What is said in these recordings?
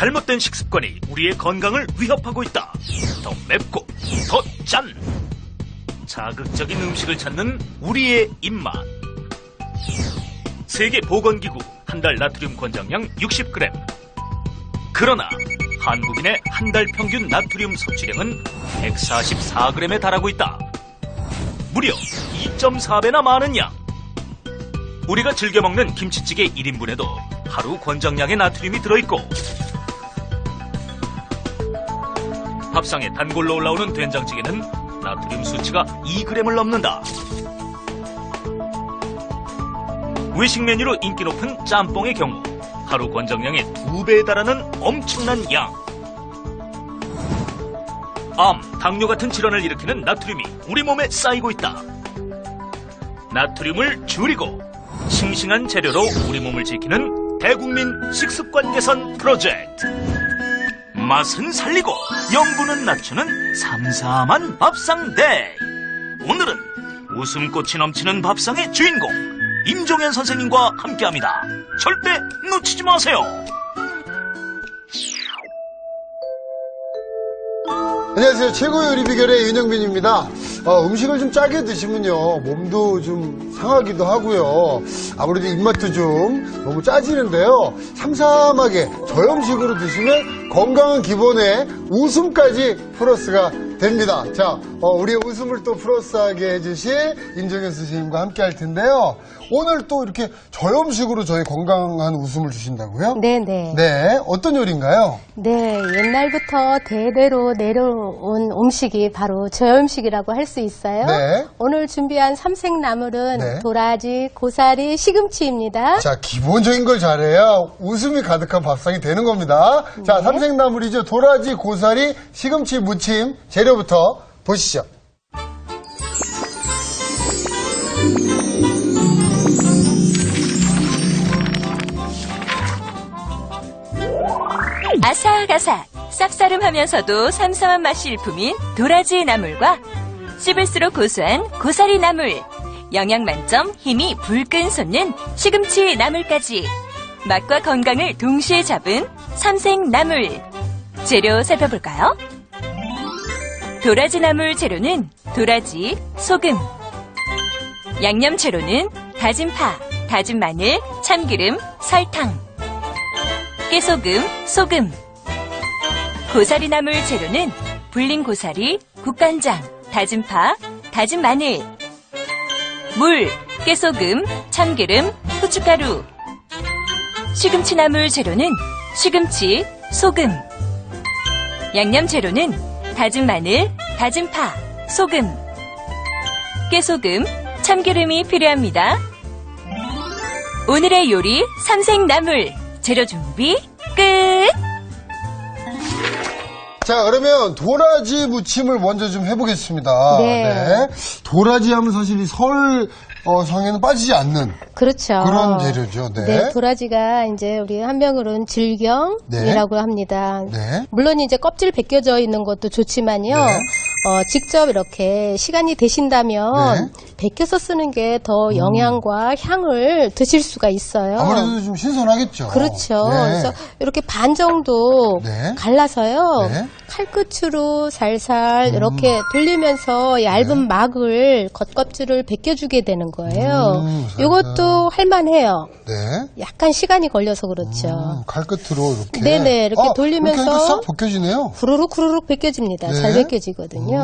잘못된 식습관이 우리의 건강을 위협하고 있다. 더 맵고 더 짠! 자극적인 음식을 찾는 우리의 입맛. 세계보건기구 한 달 나트륨 권장량 60g. 그러나 한국인의 한 달 평균 나트륨 섭취량은 144g에 달하고 있다. 무려 2.4배나 많은 양. 우리가 즐겨 먹는 김치찌개 1인분에도 하루 권장량의 나트륨이 들어있고, 밥상에 단골로 올라오는 된장찌개는 나트륨 수치가 2g을 넘는다. 외식 메뉴로 인기 높은 짬뽕의 경우 하루 권장량의 2배에 달하는 엄청난 양. 암, 당뇨 같은 질환을 일으키는 나트륨이 우리 몸에 쌓이고 있다. 나트륨을 줄이고 싱싱한 재료로 우리 몸을 지키는 대국민 식습관 개선 프로젝트. 맛은 살리고 영분은 낮추는 삼삼한 밥상데이. 오늘은 웃음꽃이 넘치는 밥상의 주인공 임종현 선생님과 함께합니다. 절대 놓치지 마세요. 안녕하세요. 최고 요리 비결의 윤영빈입니다. 음식을 좀 짜게 드시면요, 몸도 좀 상하기도 하고요. 아무래도 입맛도 좀 너무 짜지는데요. 삼삼하게 저염식으로 드시면 건강한 기본에 웃음까지 플러스가 됩니다. 자, 우리의 웃음을 또 플러스하게 해주실 임종현 선생님과 함께 할 텐데요. 오늘 또 이렇게 저염식으로 저희 건강한 웃음을 주신다고요? 네네. 네, 어떤 요리인가요? 네, 옛날부터 대대로 내려온 음식이 바로 저염식이라고 할 수 있어요. 네. 오늘 준비한 삼색나물은 네. 도라지, 고사리, 시금치입니다. 자, 기본적인 걸 잘해야 웃음이 가득한 밥상이 되는 겁니다. 자, 네. 삼색나물이죠. 도라지, 고사리, 시금치 무침 재료부터 보시죠. 아삭아삭 쌉싸름하면서도 삼삼한 맛이 일품인 도라지 나물과 씹을수록 고소한 고사리 나물, 영양 만점 힘이 불끈 솟는 시금치 나물까지 맛과 건강을 동시에 잡은 삼색 나물. 재료 살펴볼까요? 도라지 나물 재료는 도라지, 소금. 양념 재료는 다진 파, 다진 마늘, 참기름, 설탕. 깨소금, 소금. 고사리 나물 재료는 불린 고사리, 국간장, 다진 파, 다진 마늘. 물, 깨소금, 참기름, 후춧가루. 시금치 나물 재료는 시금치, 소금. 양념 재료는 다진 마늘, 다진 파, 소금. 깨소금, 참기름이 필요합니다. 오늘의 요리 삼색나물. 재료 준비 끝! 자, 그러면 도라지 무침을 먼저 좀 해보겠습니다. 네. 도라지 하면 사실 이 설 성에는 빠지지 않는 그렇죠. 그런 재료죠. 네. 네, 도라지가 이제 우리 한명으로는 질경이라고 합니다. 네. 물론 이제 껍질 벗겨져 있는 것도 좋지만요. 네. 직접 이렇게 시간이 되신다면 네. 벗겨서 쓰는 게 더 영양과 향을 드실 수가 있어요. 아무래도 좀 신선하겠죠. 그렇죠. 네. 그래서 이렇게 반 정도 네. 갈라서요. 네. 칼끝으로 살살 이렇게 돌리면서 얇은 막을 겉껍질을 벗겨주게 되는 거예요. 살살. 이것도 할만해요. 네. 약간 시간이 걸려서 그렇죠. 칼끝으로 이렇게. 네네, 이렇게 돌리면서 이렇게 하니까 싹 벗겨지네요. 후루룩 후루룩 벗겨집니다. 네. 잘 벗겨지거든요.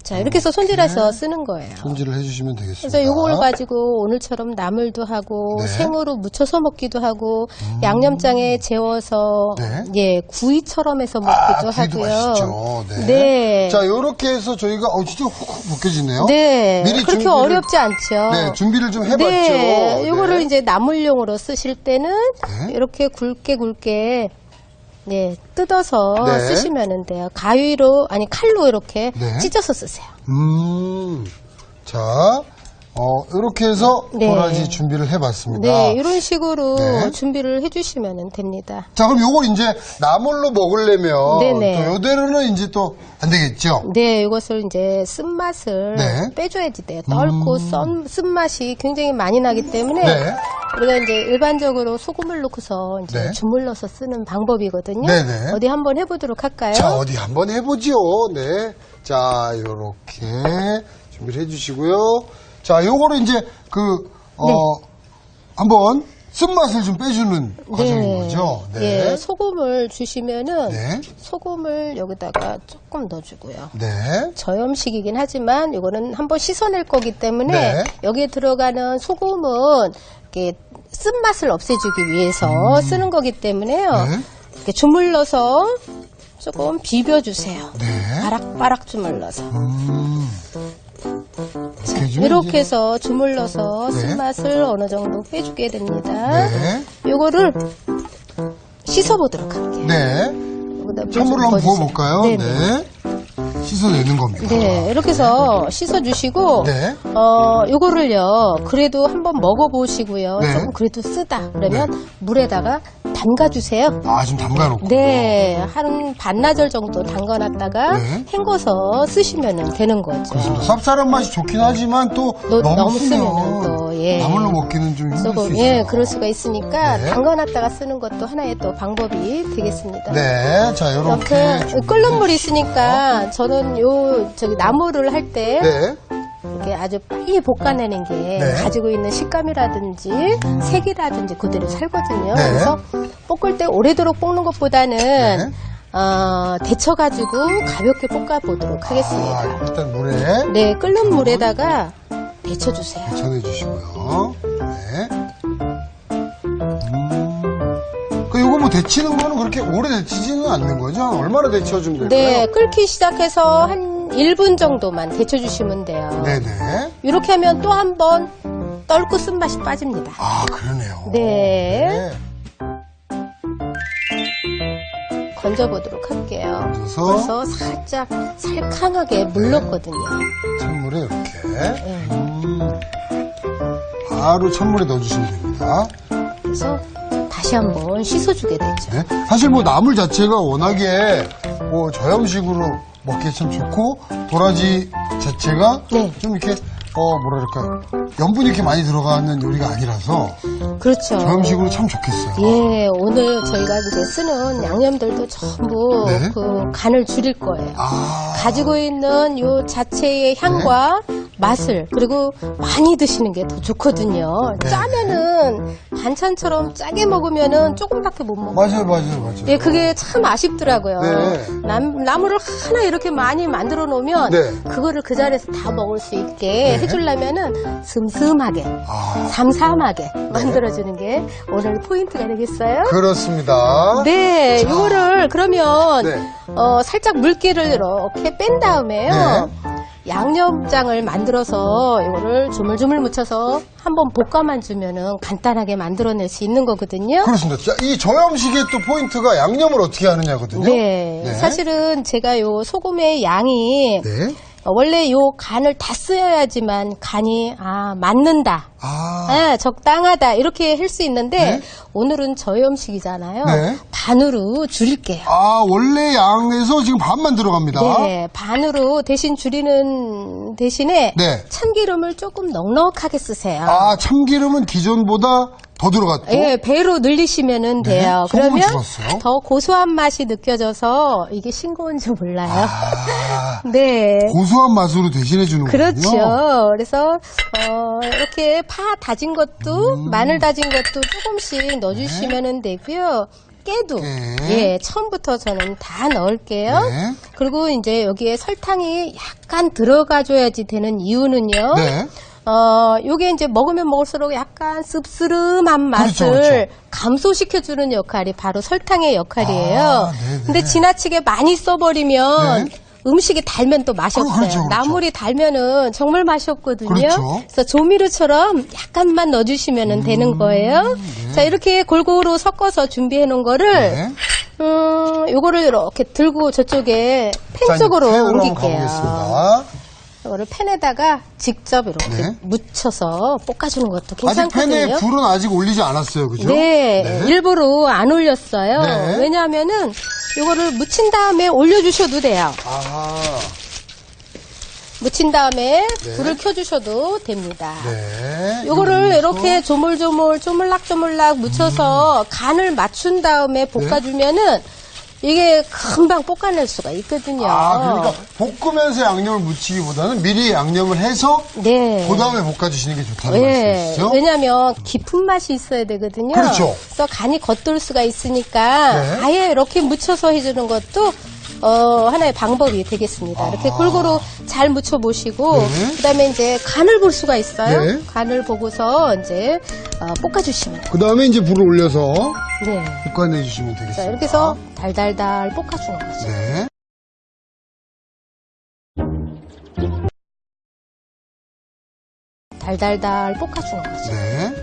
자, 이렇게 해서 손질해서 쓰는 거예요. 손질을 해주시면 되겠습니다. 그래서 이걸 가지고 오늘처럼 나물도 하고 네. 생으로 무쳐서 먹기도 하고 양념장에 재워서 네. 예 구이처럼 해서 먹기도 구이도 하고요. 맛있죠. 네. 네. 자, 요렇게 해서 저희가 진짜 훅훅 벗겨지네요. 네. 미리 그렇게 준비를- 어렵지 않죠. 네, 준비를 좀 해봤죠. 네. 이거를 네. 이제 나물용으로 쓰실 때는 네. 이렇게 굵게 네, 뜯어서 네. 쓰시면 돼요. 가위로 아니 칼로 이렇게 네. 찢어서 쓰세요. 자, 이렇게 해서 네. 도라지 준비를 해봤습니다. 네, 이런 식으로 네. 준비를 해주시면 됩니다. 자, 그럼 요걸 이제 나물로 먹으려면 네네. 또 요대로는 이제 또 안 되겠죠? 네, 이것을 이제 쓴맛을 네. 빼줘야지 돼요. 떫고 쓴맛이 굉장히 많이 나기 때문에 네. 우리가 이제 일반적으로 소금을 넣고서 이제 네. 주물러서 쓰는 방법이거든요. 네네. 어디 한번 해보도록 할까요? 자, 어디 한번 해보지요. 네. 자, 요렇게 준비를 해주시고요. 자, 요거를 이제 한번 쓴맛을 좀 빼주는 과정인 거죠. 네. 예, 소금을 주시면은 네. 소금을 여기다가 조금 넣어주고요. 네. 저염식이긴 하지만 이거는 한번 씻어낼 거기 때문에 네. 여기에 들어가는 소금은 이렇게 쓴맛을 없애주기 위해서 쓰는 거기 때문에요. 네. 이렇게 주물러서 조금 비벼주세요. 네. 바락바락 주물러서. 이렇게 해주면 이렇게 이제- 해서 주물러서 네. 쓴맛을 어느 정도 빼주게 됩니다. 네. 요거를 씻어보도록 할게요. 네. 여기다 찬물을 한번 부어주세요. 부어볼까요? 네네. 네. 씻어내는 겁니다. 네, 이렇게 해서 씻어주시고, 네. 요거를요, 그래도 한번 먹어보시고요. 네. 조금 그래도 쓰다. 그러면 물에다가 담가주세요. 아, 좀 담가놓고. 네, 한 반나절 정도 담가놨다가 네. 헹궈서 쓰시면 되는 거죠. 그렇습니다. 쌉쌀한 맛이 좋긴 하지만 또 너무 너무 쓰면 쓰면은 또, 예. 나물로 먹기는 좀 힘들 수 조금, 있어요. 예, 그럴 수가 있으니까 네. 담가놨다가 쓰는 것도 하나의 또 방법이 되겠습니다. 네. 자, 요렇게. 이렇게 끓는 물이 있으니까 저는 나물을 할 때 네. 이렇게 아주 빨리 볶아내는 게 네. 가지고 있는 식감이라든지 색이라든지 그대로 살거든요. 네. 그래서 볶을 때 오래도록 볶는 것보다는 네. 데쳐가지고 가볍게 볶아보도록 하겠습니다. 아, 일단 물에 네, 끓는 물에다가 데쳐주세요. 전해주시고요. 네. 요거 뭐 데치는 거는 그렇게 오래 데치지는 않는 거죠? 얼마나 데쳐주면 될까요? 네, 끓기 시작해서 한 1분 정도만 데쳐주시면 돼요. 네네. 이렇게 하면 또 한 번 떨고 쓴맛이 빠집니다. 아, 그러네요. 네. 건져보도록 할게요. 건져서. 그래서 살짝 살캉하게 물렀거든요. 찬물에 이렇게. 네. 바로 찬물에 넣어주시면 됩니다. 그래서 다시 한번 씻어주게 되죠. 네. 사실 뭐 나물 자체가 워낙에 뭐 저염식으로 먹기 참 좋고 도라지 자체가 네. 좀 이렇게 뭐랄까 염분이 이렇게 많이 들어가는 요리가 아니라서 그렇죠. 저염식으로 참 좋겠어요. 예, 오늘 저희가 이제 쓰는 양념들도 전부 네. 그 간을 줄일 거예요. 아, 가지고 있는 요 자체의 향과 맛을 그리고 많이 드시는 게 더 좋거든요. 네. 짜면은 반찬처럼 짜게 먹으면은 조금밖에 못 먹어요. 맞아요. 예, 그게 참 아쉽더라고요. 네. 나물을 하나 이렇게 많이 만들어 놓으면 네. 그거를 그 자리에서 다 먹을 수 있게 해주려면은 슴슴하게, 아, 삼삼하게 만들어주는 게 오늘 포인트가 되겠어요? 그렇습니다. 네, 자. 이거를 그러면 네. 살짝 물기를 이렇게 뺀 다음에요. 네. 양념장을 만들어서 이거를 조물조물 묻혀서 한번 볶아만 주면은 간단하게 만들어낼 수 있는 거거든요. 그렇습니다. 자, 이 저염식의 또 포인트가 양념을 어떻게 하느냐거든요. 네. 사실은 제가 요 소금의 양이 네. 원래 요 간을 다 쓰여야지만 간이 맞는다. 아, 적당하다 이렇게 할 수 있는데 네. 오늘은 저염식이잖아요. 네. 반으로 줄일게요. 아, 원래 양에서 지금 반만 들어갑니다. 네, 반으로 대신 줄이는 대신에 네. 참기름을 조금 넉넉하게 쓰세요. 아, 참기름은 기존보다 더 들어갔고. 예, 배로 늘리시면은 네, 돼요. 소금은 그러면 줄었어요? 더 고소한 맛이 느껴져서 이게 싱거운지 몰라요. 아, 네. 고소한 맛으로 대신해 주는 거군요. 그렇죠. 그래서 이렇게 파 다진 것도 마늘 다진 것도 조금씩 넣어주시면 되고요. 깨도 깨. 처음부터 저는 다 넣을게요. 네. 그리고 이제 여기에 설탕이 약간 들어가줘야지 되는 이유는요. 네. 요게 이제 먹으면 먹을수록 약간 씁쓸한 맛을 그렇죠. 감소시켜주는 역할이 바로 설탕의 역할이에요. 아, 네네. 근데 지나치게 많이 써버리면 네. 음식이 달면 또 맛이 없어요. 그렇죠, 그렇죠. 나물이 달면은 정말 맛이 없거든요. 그렇죠. 그래서 조미료처럼 약간만 넣어주시면 되는 거예요. 자, 이렇게 골고루 섞어서 준비해 놓은 거를 네. 요거를 이렇게 들고 저쪽에 자, 팬 쪽으로 팬으로 한번 옮길게요. 가보겠습니다. 이거를 팬에다가 직접 이렇게 네. 묻혀서 볶아주는 것도 아직 괜찮거든요. 팬에 불은 아직 올리지 않았어요, 그죠? 네, 일부러 안 올렸어요. 네. 왜냐하면은 이거를 묻힌 다음에 올려주셔도 돼요. 아, 묻힌 다음에 불을 켜주셔도 됩니다. 네. 요거를 이렇게 조물조물 조물락조물락 묻혀서 간을 맞춘 다음에 볶아주면은 이게 금방 볶아낼 수가 있거든요. 그러니까 볶으면서 양념을 묻히기보다는 미리 양념을 해서 네. 그 다음에 볶아주시는 게 좋다는 말씀이시죠? 왜냐하면 깊은 맛이 있어야 되거든요. 그렇죠. 그래서 간이 겉돌 수가 있으니까 네. 아예 이렇게 묻혀서 해주는 것도 하나의 방법이 되겠습니다. 이렇게 골고루 잘 묻혀보시고 네. 그다음에 이제 간을 볼 수가 있어요. 네. 간을 보고서 이제 볶아주시면 돼요. 그 다음에 이제 불을 올려서 네. 볶아내주시면 되겠습니다. 자, 이렇게 해서 달달달 볶아주는 거죠. 네. 달달달 볶아주는 거죠. 네.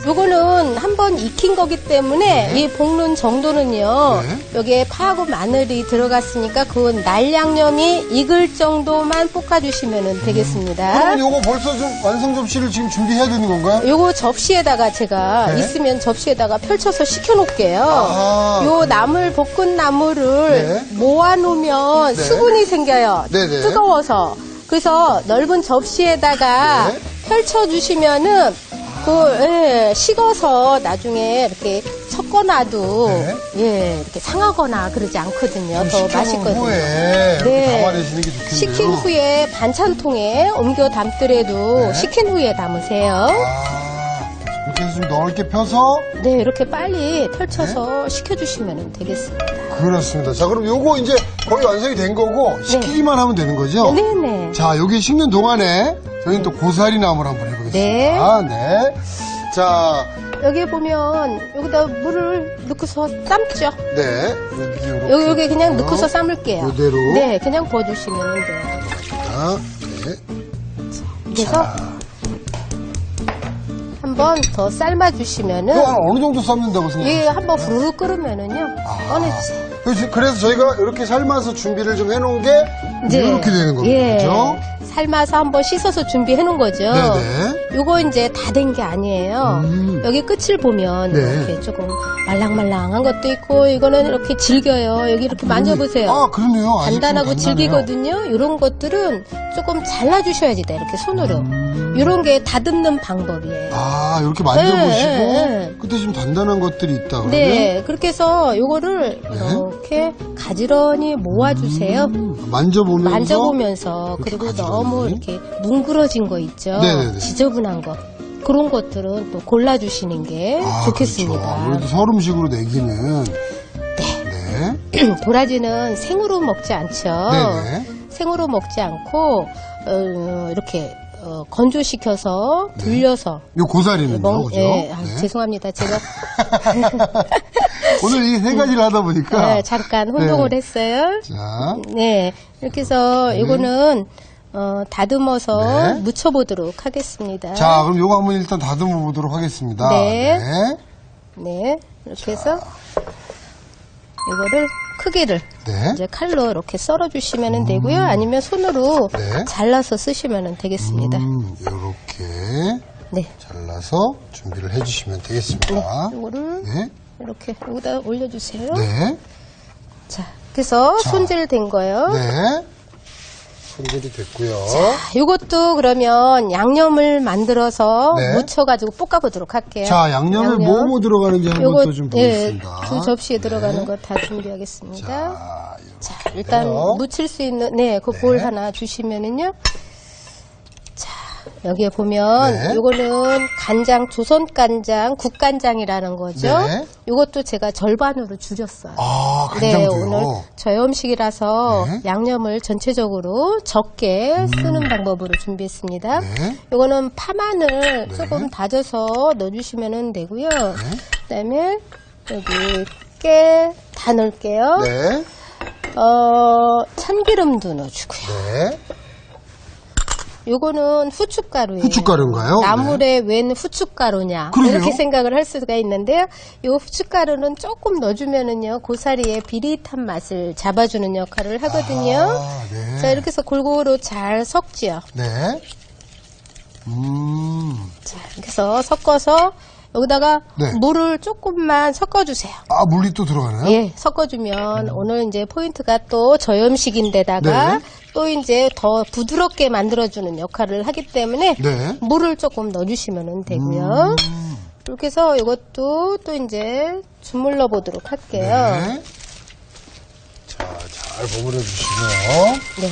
요거는 한번 익힌 거기 때문에 이 볶는 정도는요. 네. 여기에 파하고 마늘이 들어갔으니까 그 날양념이 익을 정도만 볶아주시면 되겠습니다. 그러면 요거 벌써 좀 완성 접시를 지금 준비해야 되는 건가요? 요거 접시에다가 제가 네. 있으면 접시에다가 펼쳐서 식혀놓을게요. 아하. 요 나물 볶은 나물을 네. 모아놓으면 네. 수분이 생겨요. 네네. 뜨거워서. 그래서 넓은 접시에다가 네. 펼쳐주시면은 식어서 나중에 이렇게 섞어놔도 네. 이렇게 상하거나 그러지 않거든요. 더 식혀놓은 맛있거든요. 후에 이렇게 네. 담아내시는 게 좋겠네요. 식힌 후에 반찬통에 옮겨 담더라도 네. 식힌 후에 담으세요. 이렇게 해서 좀 넓게 펴서 네, 이렇게 빨리 펼쳐서 식혀주시면 되겠습니다. 그렇습니다. 자, 그럼 요거 이제 거의 완성이 된 거고 식히기만 하면 되는 거죠? 네네. 자, 여기 식는 동안에 저희는 또 고사리 나물 한번 해보겠습니다. 네. 자, 여기 보면 여기다 물을 넣고서 삶죠. 네. 여기 여기 그냥 넣고서 삶을게요. 이대로. 네, 그냥 부어주시면 돼요. 자, 네. 그래서 한 번 더 삶아주시면은 이거 어느 정도 삶는다고 생각하세요? 이게 한 번 후루룩 끓으면은요 꺼내주세요. 그래서 저희가 이렇게 삶아서 준비를 좀 해놓은 게 이제 이렇게 되는 겁니다. 예, 그죠? 삶아서 한번 씻어서 준비해 놓은 거죠. 네네. 요거 이제 다 된 게 아니에요. 여기 끝을 보면 네. 이렇게 조금 말랑말랑한 것도 있고 이거는 이렇게 질겨요. 여기 이렇게 만져보세요. 아, 그러네요. 아직 좀 단단하고 단단해요. 질기거든요. 이런 것들은 조금 잘라주셔야지 돼. 이렇게 손으로. 이런 게 다듬는 방법이에요. 아, 이렇게 만져보시고 네. 그때 좀 단단한 것들이 있다 그러면 네, 그렇게 해서 요거를 이렇게 가지런히 모아주세요. 만져보면서 이렇게 그리고 가지런히. 너무 이렇게 뭉그러진 거 있죠. 네네네. 지저분한 거. 그런 것들은 또 골라주시는 게 좋겠습니다. 그렇죠. 아무래도 서름식으로 내기는 네. 도라지는 생으로 먹지 않죠. 네네. 생으로 먹지 않고 이렇게 건조시켜서 불려서 요 고사리는요, 그죠? 예, 네. 죄송합니다. 제가 오늘 이 세 가지를 하다 보니까 네, 잠깐 혼동을 네. 했어요. 자, 네, 이렇게 해서 이거는 다듬어서 네. 묻혀보도록 하겠습니다. 자, 그럼 요거 한번 일단 다듬어 보도록 하겠습니다. 네. 네. 네, 이렇게 해서 이거를 크기를 네. 이제 칼로 이렇게 썰어주시면 되고요. 아니면 손으로 네. 잘라서 쓰시면 되겠습니다. 요렇게 네, 잘라서 준비를 해주시면 되겠습니다. 이거를 네. 이렇게 여기다 올려주세요. 네. 자, 그래서 자. 손질된 거요. 네. 손질이 됐고요. 이것도 그러면 양념을 만들어서 네. 묻혀가지고 볶아보도록 할게요. 자, 양념에 뭐뭐 들어가는지 한번 요거, 또 좀 예, 보겠습니다. 두 접시에 들어가는 네. 거 다 준비하겠습니다. 자, 자, 일단 해요. 묻힐 수 있는 그 볼 하나 주시면은요. 자, 여기에 보면 네. 요거는 간장, 조선 간장, 국간장이라는 거죠. 네. 요것도 제가 절반으로 줄였어요. 아, 네, 간장도요? 오늘 저염식이라서 네. 양념을 전체적으로 적게 쓰는 방법으로 준비했습니다. 네. 요거는 파마늘 네. 조금 다져서 넣어주시면 되고요. 그다음에 여기 깨 다 넣을게요. 네. 참기름도 넣어주고요. 네. 요거는 후춧가루예요. 후춧가루인가요? 나물에 웬 후춧가루냐 그러게요. 이렇게 생각을 할 수가 있는데요. 요 후춧가루는 조금 넣어주면은요 고사리의 비릿한 맛을 잡아주는 역할을 하거든요. 아, 네. 자, 이렇게 해서 골고루 잘 섞지요. 네. 자, 이렇게 해서 섞어서 여기다가 네. 물을 조금만 섞어주세요. 아, 물이 또 들어가나요? 예, 섞어주면 오늘 이제 포인트가 또 저염식인데다가 네. 또 이제 더 부드럽게 만들어주는 역할을 하기 때문에 네. 물을 조금 넣어주시면 되고요. 이렇게 해서 이것도 또 이제 주물러 보도록 할게요. 네. 자, 잘 버무려 주시고요. 네.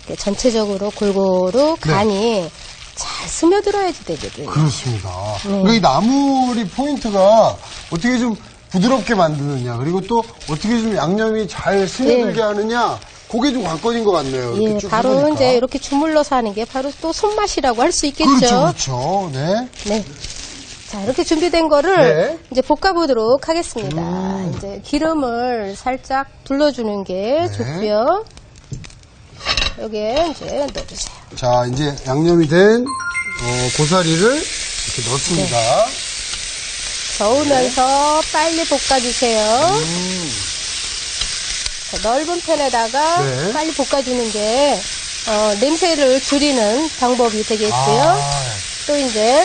이렇게 전체적으로 골고루 간이 잘 스며들어야지 되거든요. 그렇습니다. 네. 그러니까 이 나물이 포인트가 어떻게 좀 부드럽게 만드느냐, 그리고 또 어떻게 좀 양념이 잘 스며들게 하느냐, 그게 좀 관건인 것 같네요. 이렇게 예, 쭉 바로 해보니까. 이제 이렇게 주물러서 하는 게 바로 또 손맛이라고 할 수 있겠죠. 그렇죠, 그렇죠. 네. 네. 자, 이렇게 준비된 거를 네. 이제 볶아보도록 하겠습니다. 이제 기름을 살짝 둘러주는 게 네. 좋고요. 여기에 이제 넣어주세요. 자, 이제 양념이 된 고사리를 이렇게 넣습니다. 저으면서 빨리 볶아주세요. 자, 넓은 팬에다가 네. 빨리 볶아주는 게 냄새를 줄이는 방법이 되겠고요. 아, 또 이제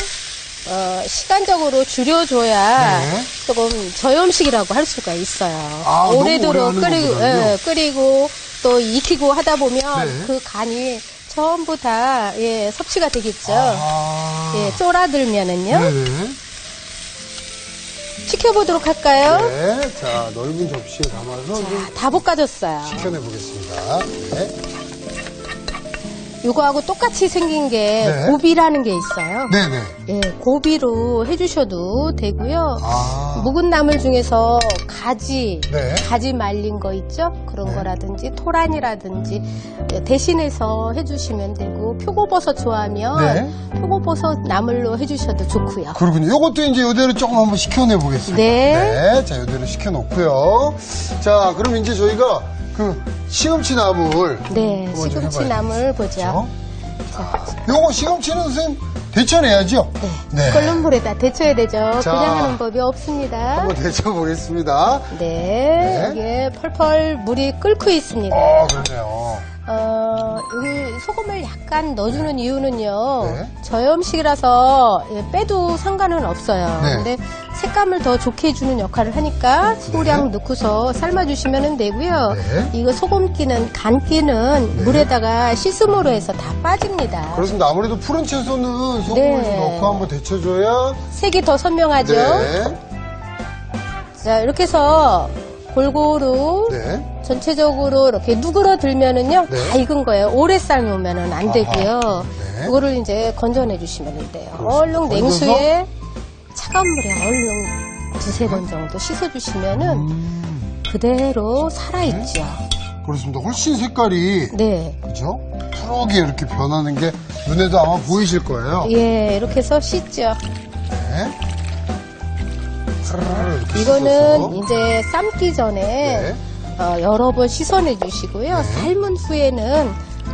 시간적으로 줄여줘야 네. 조금 저염식이라고 할 수가 있어요. 아, 너무 오래 오래도록 하는 거구나요. 끓이고 또 익히고 하다 보면 네. 그 간이 전부 다 섭취가 되겠죠. 아. 예, 쫄아들면은요. 네네. 식혀보도록 할까요? 네. 자, 넓은 접시에 담아서 좀 다 볶아졌어요. 식혀내 보겠습니다. 네. 이거하고 똑같이 생긴 게 네. 고비라는 게 있어요. 네네. 예, 고비로 해주셔도 되고요. 아. 묵은 나물 중에서 가지, 네. 가지 말린 거 있죠? 그런 거라든지 토란이라든지 대신해서 해주시면 되고 표고버섯 좋아하면 네. 표고버섯 나물로 해주셔도 좋고요. 그렇군요. 요것도 이제 이대로 조금 한번 식혀내 보겠습니다. 네. 자, 이대로 식혀놓고요. 자, 그럼 이제 저희가 그 시금치 나물. 네, 한번 좀 시금치 해봐야죠. 나물 보죠. 요거 시금치는 선생님 데쳐내야죠? 네. 끓는 물에다 데쳐야 되죠. 자. 그냥 하는 법이 없습니다. 한번 데쳐보겠습니다. 네, 이게 펄펄 물이 끓고 있습니다. 그러네요. 여기 소금을 약간 넣어주는 이유는요. 네. 저염식이라서 빼도 상관은 없어요. 네. 근데 색감을 더 좋게 해주는 역할을 하니까 소량 넣고서 삶아주시면 되고요. 네. 이거 소금기는 간기는 물에다가 씻음으로 해서 다 빠집니다. 그렇습니다. 아무래도 푸른 채소는 소금을 네. 좀 넣고 한번 데쳐줘야. 색이 더 선명하죠. 네. 자, 이렇게 해서 골고루 네. 전체적으로 이렇게 누그러들면은요 네. 다 익은 거예요. 오래 삶으면은 안 되고요. 네. 이거를 이제 건져내 주시면 돼요. 그렇습니다. 얼른 냉수에 차가운 물에 얼른 두세 번 정도 씻어주시면은 그대로 살아있죠. 그렇습니다. 훨씬 색깔이 네, 그죠? 푸르게 이렇게 변하는 게 눈에도 아마 보이실 거예요. 예, 이렇게 해서 씻죠. 네. 이렇게 이거는 씻어서. 이제 삶기 전에 네. 여러 번 씻어내 주시고요. 삶은 후에는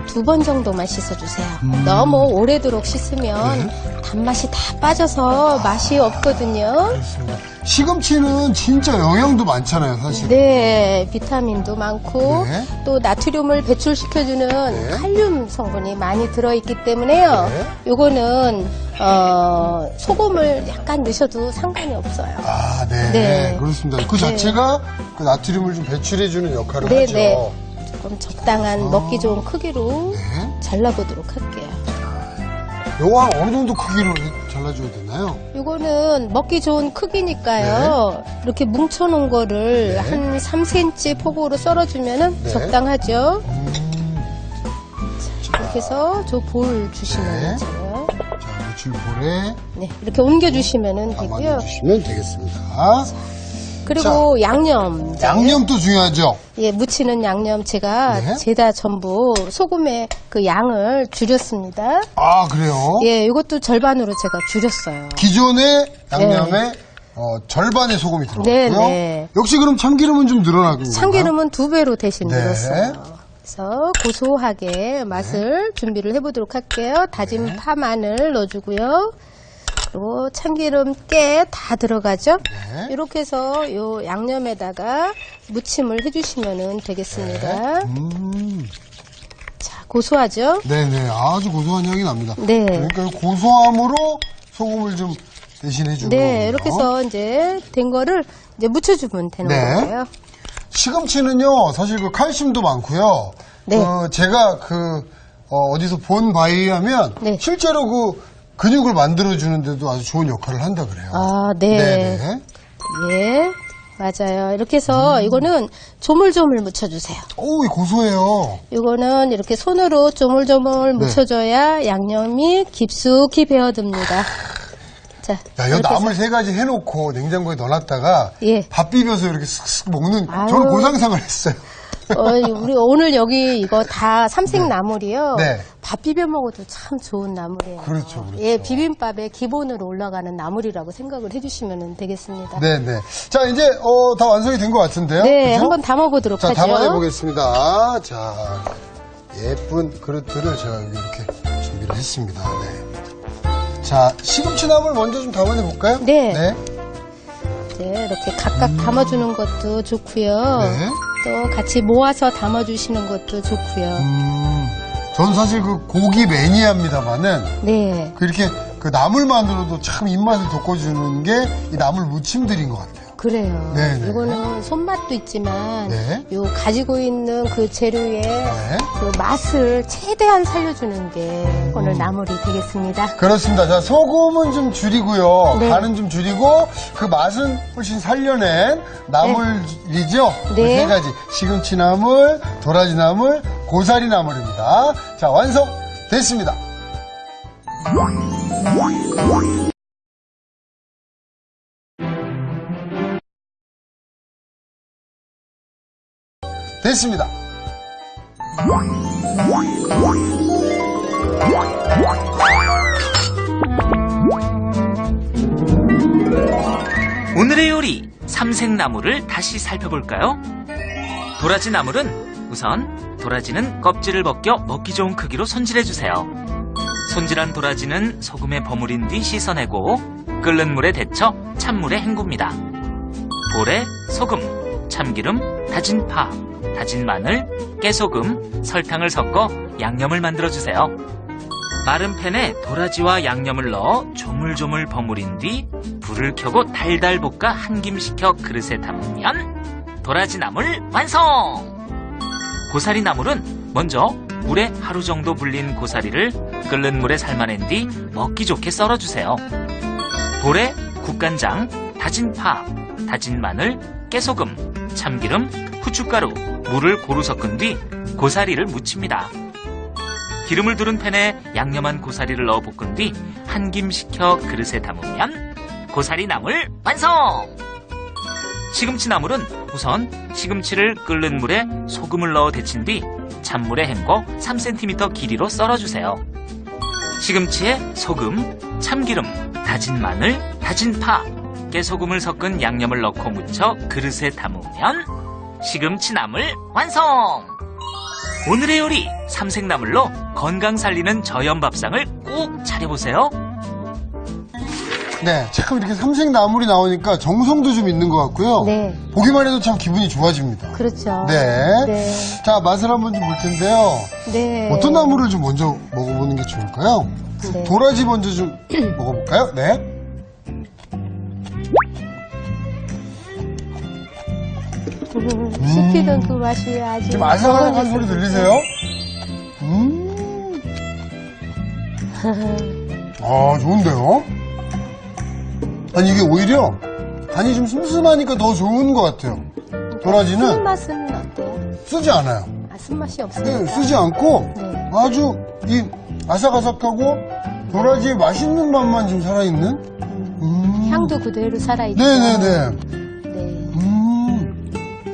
2번 정도만 씻어주세요. 너무 오래도록 씻으면 단맛이 다 빠져서 맛이 없거든요. 그렇습니다. 시금치는 진짜 영양도 많잖아요, 사실. 네, 비타민도 많고 네. 또 나트륨을 배출시켜주는 네. 칼륨 성분이 많이 들어있기 때문에요. 네. 요거는 소금을 약간 넣으셔도 상관이 없어요. 아, 네. 네. 그렇습니다. 그 자체가 그 나트륨을 좀 배출해주는 역할을 네, 하죠. 네. 조금 적당한 먹기 좋은 크기로 네. 잘라보도록 할게요. 요거 한 어느 정도 크기로 잘라줘야 되나요? 이거는 먹기 좋은 크기니까요. 이렇게 뭉쳐놓은 거를 네. 한 3cm 폭으로 썰어주면 네. 적당하죠. 이렇게 해서 저 볼 주시면 네. 돼요. 자, 무칠볼에 네, 이렇게 옮겨주시면 되고요. 담아주시면 되겠습니다. 그리고 양념. 양념도 중요하죠? 예, 무치는 양념 제가 네. 죄다 전부 소금의 그 양을 줄였습니다. 아, 그래요? 예, 이것도 절반으로 제가 줄였어요. 기존의 양념에 절반의 소금이 들어갔고요. 네, 네. 역시 그럼 참기름은 좀 늘어나는 건가요? 참기름은 2배로 대신 네. 늘었어요. 그래서 고소하게 맛을 준비를 해보도록 할게요. 다진 파, 마늘 넣어주고요. 그리고 참기름, 깨 다 들어가죠. 네. 이렇게 해서 요 양념에다가 무침을 해주시면 되겠습니다. 자, 고소하죠? 네네, 아주 고소한 향이 납니다. 네. 그러니까 고소함으로 소금을 좀 대신 해주는 네, 거군요. 이렇게 해서 이제 된 거를 이제 묻혀주면 되는 네. 거예요. 시금치는요, 사실 그 칼슘도 많고요. 네. 제가 어디서 본 바에 의하면 네. 실제로 그 근육을 만들어주는데도 아주 좋은 역할을 한다 그래요. 아, 네. 네네. 예, 맞아요. 이렇게 해서 이거는 조물조물 묻혀주세요. 오, 이 고소해요. 이거는 이렇게 손으로 조물조물 네. 묻혀줘야 양념이 깊숙이 배어듭니다. 자, 야, 이거 이렇게 나물 3가지 해놓고 냉장고에 넣어놨다가 예. 밥 비벼서 이렇게 쓱쓱 먹는 아유. 저는 그 상상을 했어요. 우리 오늘 여기 이거 다 삼색나물이요. 네. 밥 비벼 먹어도 참 좋은 나물이에요. 그렇죠, 그렇죠. 예, 비빔밥의 기본으로 올라가는 나물이라고 생각을 해주시면 되겠습니다. 네네. 자, 이제 다 완성이 된 것 같은데요. 네, 그죠? 한번 담아보도록 자, 하죠. 담아내보겠습니다. 자, 예쁜 그릇들을 제가 여기 이렇게 준비를 했습니다. 네. 자, 시금치 나물 먼저 좀 담아내볼까요? 네. 네. 네, 이렇게 각각 담아주는 것도 좋고요. 네. 또 같이 모아서 담아주시는 것도 좋고요. 전 사실 그 고기 매니아입니다만은 네. 그렇게 그 나물만으로도 참 입맛을 돋궈주는 게 이 나물 무침들인 것 같아요. 그래요. 네네. 이거는 손맛도 있지만 네. 요 가지고 있는 그 재료의 네. 그 맛을 최대한 살려주는 게 오늘 나물이 되겠습니다. 그렇습니다. 자, 소금은 좀 줄이고요. 네. 간은 좀 줄이고 그 맛은 훨씬 살려낸 나물이죠. 네. 3가지. 시금치 나물, 도라지 나물, 고사리 나물입니다. 자, 완성됐습니다. 됐습니다. 오늘의 요리 삼색나물을 다시 살펴볼까요? 도라지 나물은 우선 도라지는 껍질을 벗겨 먹기 좋은 크기로 손질해주세요. 손질한 도라지는 소금에 버무린 뒤 씻어내고 끓는 물에 데쳐 찬물에 헹굽니다. 볼에 소금, 참기름, 다진 파, 다진 마늘, 깨소금, 설탕을 섞어 양념을 만들어주세요. 마른 팬에 도라지와 양념을 넣어 조물조물 버무린 뒤 불을 켜고 달달 볶아 한 김 식혀 그릇에 담으면 도라지 나물 완성! 고사리 나물은 먼저 물에 하루 정도 불린 고사리를 끓는 물에 삶아낸 뒤 먹기 좋게 썰어주세요. 볼에 국간장, 다진 파, 다진 마늘, 깨소금, 참기름, 후춧가루, 물을 고루 섞은 뒤 고사리를 무칩니다. 기름을 두른 팬에 양념한 고사리를 넣어 볶은 뒤 한 김 식혀 그릇에 담으면 고사리 나물 완성! 시금치 나물은 우선 시금치를 끓는 물에 소금을 넣어 데친 뒤 찬물에 헹궈 3cm 길이로 썰어주세요. 시금치에 소금, 참기름, 다진 마늘, 다진 파, 깨소금을 섞은 양념을 넣고 무쳐 그릇에 담으면 시금치 나물 완성! 오늘의 요리 삼색나물로 건강 살리는 저염 밥상을 꼭 차려보세요. 네, 참 이렇게 삼색나물이 나오니까 정성도 좀 있는 것 같고요. 네. 보기만 해도 참 기분이 좋아집니다. 그렇죠. 네. 네. 자, 맛을 한번 좀 볼 텐데요. 네. 어떤 나물을 좀 먼저 먹어보는 게 좋을까요? 네. 도라지 먼저 좀 먹어볼까요? 네. 씹히던 그 맛이 아주. 지금 아삭아삭한 소리 들리세요? 아, 좋은데요? 아니, 이게 오히려 간이 좀 슴슴하니까 더 좋은 것 같아요. 도라지는 쓴맛은 어때요? 쓰지 않아요. 아, 쓴맛이 없어요. 네, 쓰지 않고 네. 아주 이 아삭아삭하고 도라지의 맛있는 맛만 좀 살아있는? 향도 그대로 살아있죠. 네네네. 네.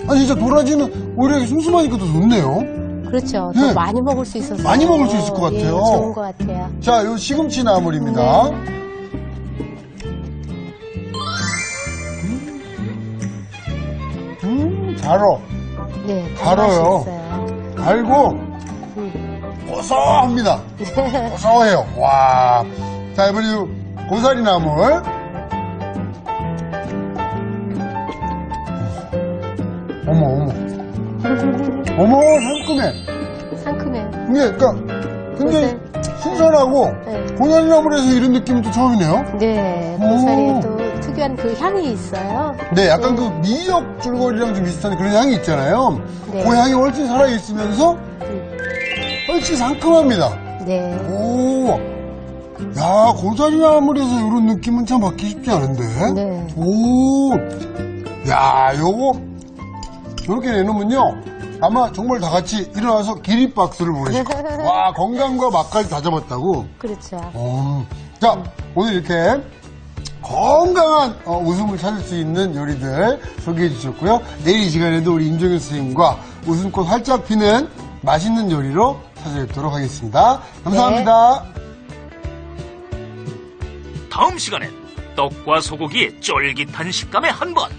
아니, 진짜 도라지는 오히려 슴슴하니까 더 좋네요. 그렇죠. 네. 더 많이 먹을 수 있어서. 많이 먹을 수 있을 것 같아요. 예, 좋은 것 같아요. 자, 요 시금치 나물입니다. 달어. 네. 달아요. 맛이 있어요. 달고, 고소합니다. 고소해요. 와. 자, 이번에 요 고사리 나물. 어머, 어머. 어머, 상큼해. 상큼해요. 이게, 그니까, 굉장히 신선하고, 네. 고사리 나물에서 이런 느낌은 또 처음이네요. 네, 고사리에 또 특유한 그 향이 있어요. 네, 약간 그 미역 줄거리랑 좀 비슷한 그런 향이 있잖아요. 네. 그 향이 훨씬 살아있으면서 훨씬 상큼합니다. 네. 오, 야, 고사리 나물에서 이런 느낌은 참 받기 쉽지 않은데. 네. 오, 야, 요거, 이렇게 내놓으면요. 아마 정말 다 같이 일어나서 기립박수를 보내실 거예요. 와, 건강과 맛까지 다 잡았다고. 그렇죠. 자, 오늘 이렇게 건강한 웃음을 찾을 수 있는 요리들 소개해 주셨고요. 내일 이 시간에도 우리 임종현 선생님과 웃음꽃 활짝 피는 맛있는 요리로 찾아뵙도록 하겠습니다. 감사합니다. 다음 시간엔 떡과 소고기의 쫄깃한 식감에 한 번,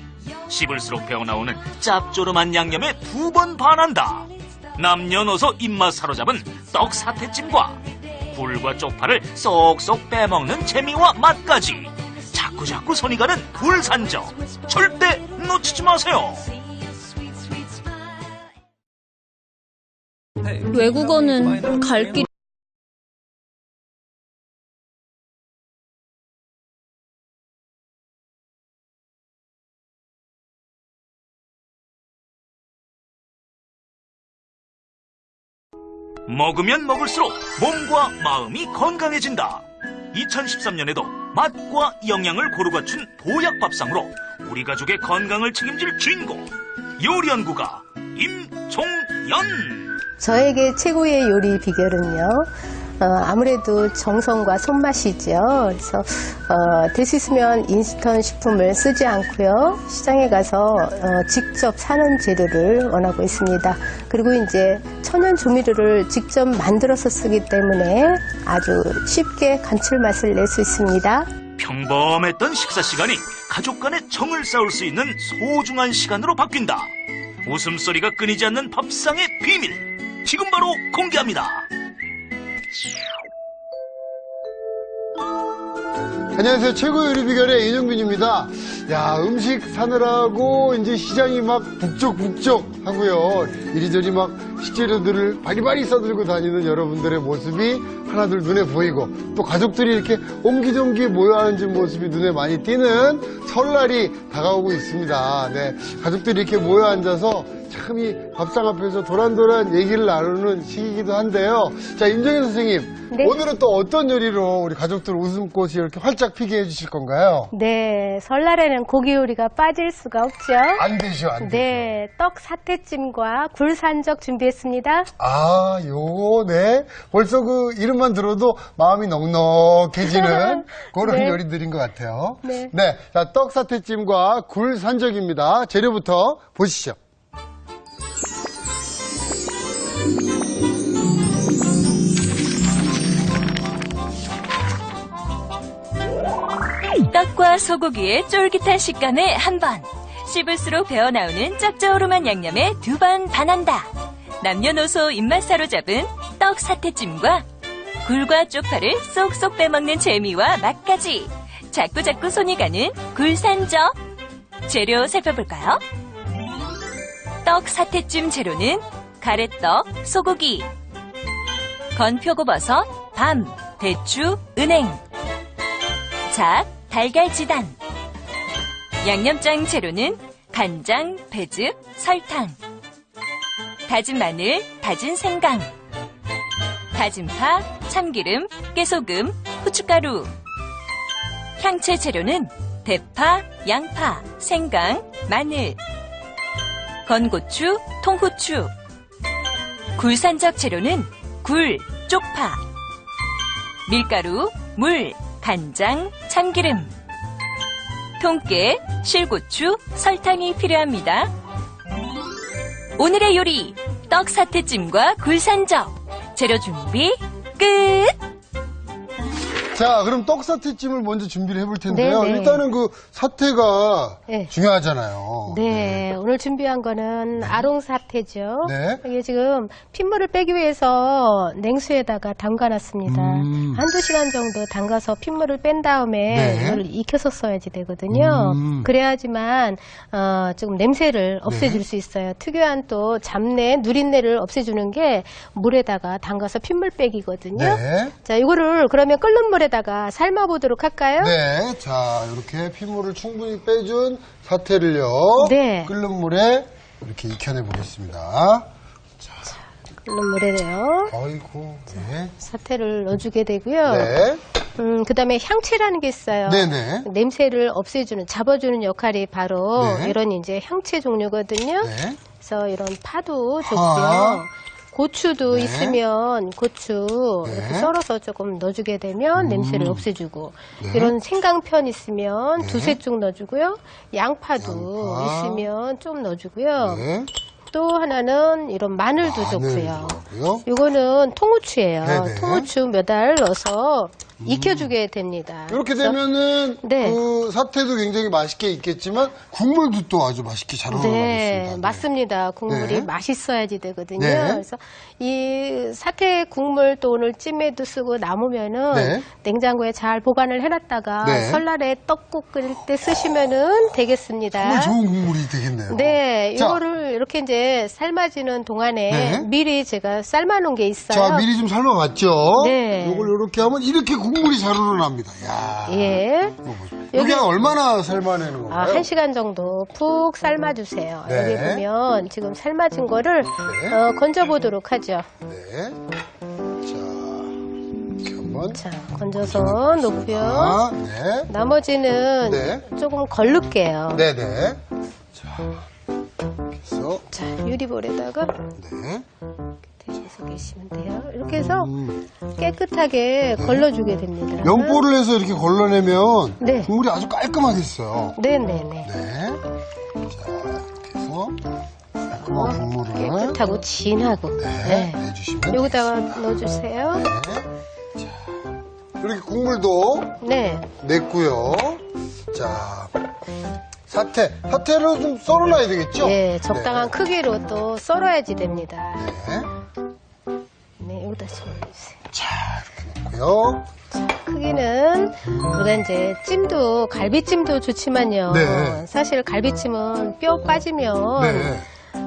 씹을수록 배어나오는 짭조름한 양념에 2번 반한다. 남녀노소 입맛 사로잡은 떡 사태찜과 굴과 쪽파를 쏙쏙 빼먹는 재미와 맛까지 자꾸자꾸 손이 가는 굴산적, 절대 놓치지 마세요. 외국어는 갈 길. 먹으면 먹을수록 몸과 마음이 건강해진다. 2013년에도 맛과 영양을 고루 갖춘 보약밥상으로 우리 가족의 건강을 책임질 주인공 요리연구가 임종연. 저에게 최고의 요리 비결은요. 아무래도 정성과 손맛이죠. 그래서 될 수 있으면 인스턴트 식품을 쓰지 않고요. 시장에 가서 직접 사는 재료를 원하고 있습니다. 그리고 이제 천연 조미료를 직접 만들어서 쓰기 때문에 아주 쉽게 감칠맛을 낼 수 있습니다. 평범했던 식사 시간이 가족 간의 정을 쌓을 수 있는 소중한 시간으로 바뀐다. 웃음소리가 끊이지 않는 밥상의 비밀, 지금 바로 공개합니다. 안녕하세요. 최고 요리 비결의 윤영빈입니다. 야, 음식 사느라고 이제 시장이 막 북적북적 하고요. 이리저리 막 식재료들을 바리바리 싸들고 다니는 여러분들의 모습이 하나둘 눈에 보이고 또 가족들이 이렇게 옹기종기 모여 앉은 모습이 눈에 많이 띄는 설날이 다가오고 있습니다. 네, 가족들이 이렇게 모여 앉아서 참 이 밥상 앞에서 도란도란 얘기를 나누는 시기이기도 한데요. 자, 임정현 선생님. 네. 오늘은 또 어떤 요리로 우리 가족들 웃음꽃이 이렇게 활짝 피게 해주실 건가요? 네, 설날에는 고기 요리가 빠질 수가 없죠. 안 되죠, 안 되죠. 네, 떡 사태찜과 굴산적 준비했습니다. 아, 요거, 네. 벌써 그 이름만 들어도 마음이 넉넉해지는 그런 네. 요리들인 것 같아요. 네. 자, 떡 사태찜과 굴 산적입니다. 재료부터 보시죠. 떡과 소고기의 쫄깃한 식감에 한 번, 씹을수록 배어나오는 짭조름한 양념에 2번 반한다. 남녀노소 입맛 사로잡은 떡 사태찜과 굴과 쪽파를 쏙쏙 빼먹는 재미와 맛까지 자꾸자꾸 손이 가는 굴산적. 재료 살펴볼까요? 떡 사태찜 재료는 가래떡, 소고기, 건표고버섯, 밤, 대추, 은행, 잣, 달걀지단. 양념장 재료는 간장, 배즙, 설탕, 다진 마늘, 다진 생강, 다진 파, 참기름, 깨소금, 후춧가루. 향채 재료는 대파, 양파, 생강, 마늘, 건고추, 통후추. 굴산적 재료는 굴, 쪽파, 밀가루, 물, 간장, 참기름, 통깨, 실고추, 설탕이 필요합니다. 오늘의 요리, 떡 사태찜과 굴산적. 재료 준비 끝! 자, 그럼 떡사태찜을 먼저 준비를 해볼 텐데요. 네네. 일단은 그 사태가 네. 중요하잖아요. 네, 오늘 준비한 거는 아롱사태죠. 네. 이게 지금 핏물을 빼기 위해서 냉수에다가 담가놨습니다. 한두 시간 정도 담가서 핏물을 뺀 다음에 네. 이걸 익혀서 써야지 되거든요. 그래야지만 조금 냄새를 없애줄 수 있어요. 특유한 또 잡내, 누린내를 없애주는 게 물에다가 담가서 핏물 빼기거든요. 네. 자, 이거를 그러면 끓는 물에다가 삶아보도록 할까요? 네. 자, 이렇게 핏물을 충분히 빼준 사태를요. 네. 끓는 물에 이렇게 익혀내 보겠습니다. 끓는 물에요. 아이고. 네. 사태를 넣어주게 되고요. 네. 그 다음에 향채라는 게 있어요. 네네. 냄새를 없애주는, 잡아주는 역할이 바로 네. 이런 이제 향채 종류거든요. 네. 그래서 이런 파도 파. 좋고요. 고추도 네. 있으면 고추 이렇게 네. 썰어서 조금 넣어주게 되면 냄새를 없애주고 네. 이런 생강편 있으면 네. 두세 쪽 넣어주고요. 양파도 양파. 있으면 좀 넣어주고요. 네. 또 하나는 이런 마늘도 마늘 좋고요. 좋고요. 이거는 통후추예요. 네네. 통후추 몇 알 넣어서 익혀주게 됩니다. 이렇게 그래서 되면은 네. 그 사태도 굉장히 맛있게 익겠지만 국물도 또 아주 맛있게 잘 올라가겠습니다. 네, 맞습니다. 국물이 네. 맛있어야 되거든요. 네. 그래서 이 사태 국물 또 오늘 찜에도 쓰고 남으면은 네. 냉장고에 잘 보관을 해놨다가 네. 설날에 떡국 끓일 때 쓰시면은 되겠습니다. 정말 좋은 국물이 되겠네요. 네, 자, 이거를 이렇게 이제 삶아지는 동안에 네. 미리 제가 삶아놓은 게 있어요. 자, 미리 좀 삶아봤죠? 네. 이걸 이렇게 하면 이렇게 국물이 잘 우러납니다. 야. 예. 여기 얼마나 삶아내는 건가요? 1시간 정도 푹 삶아주세요. 네. 여기 보면 지금 삶아진 거를 네. 건져보도록 하죠. 네. 자, 이렇게 한번. 자, 건져서 놓고요. 아, 네. 나머지는 네. 조금 걸를게요. 네네. 자, 이렇게 해서. 자, 유리볼에다가 네. 대셔서 계시면 돼요. 이렇게 해서 깨끗하게 걸러주게 됩니다. 면보를 해서 이렇게 걸러내면 네. 국물이 아주 깔끔하겠어요. 네네네. 네. 자, 이렇게 해서 깔끔한 국물을 깨끗하고 진하고. 네, 내주시면 여기다가 넣어주세요. 네. 자, 이렇게 국물도 네. 냈고요. 자, 사태로 좀 썰어놔야 되겠죠? 네, 적당한 크기로 또 썰어야지 됩니다. 네. 네, 여기다 썰어주세요. 자, 이렇게 넣고요. 크기는 우리가 이제 찜도 갈비찜도 좋지만요. 네. 사실 갈비찜은 뼈 빠지면 네.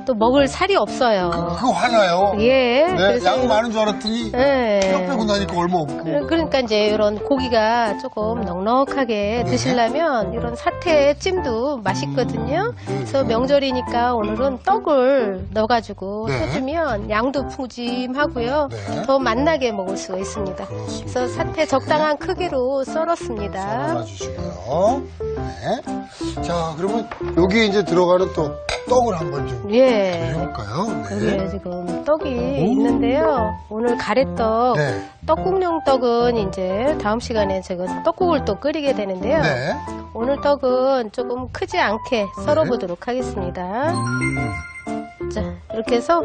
또 먹을 살이 없어요. 그거 화나요. 예. 네, 그래서 양 많은 줄 알았더니 예. 뼈 빼고 나니까 얼마 없고. 그러니까 이제 이런 고기가 조금 넉넉하게 드시려면 이런 사태 찜도 맛있거든요. 그래서 명절이니까 오늘은 떡을 넣어가지고 네. 해주면 양도 푸짐하고요. 네. 더 맛나게 먹을 수가 있습니다. 그렇습니다. 그래서 사태 적당한 크기로 썰었습니다. 썰어주시고요. 네. 자, 그러면 여기에 이제 들어가는 또 떡을 한번 좀 예. 해볼까요? 여기에 지금 떡이 있는데요. 오늘 가래떡, 네. 떡국용 떡은 이제 다음 시간에 제가 떡국을 또 끓이게 되는데요. 네. 오늘 떡은 조금 크지 않게 썰어보도록 하겠습니다. 자, 이렇게 해서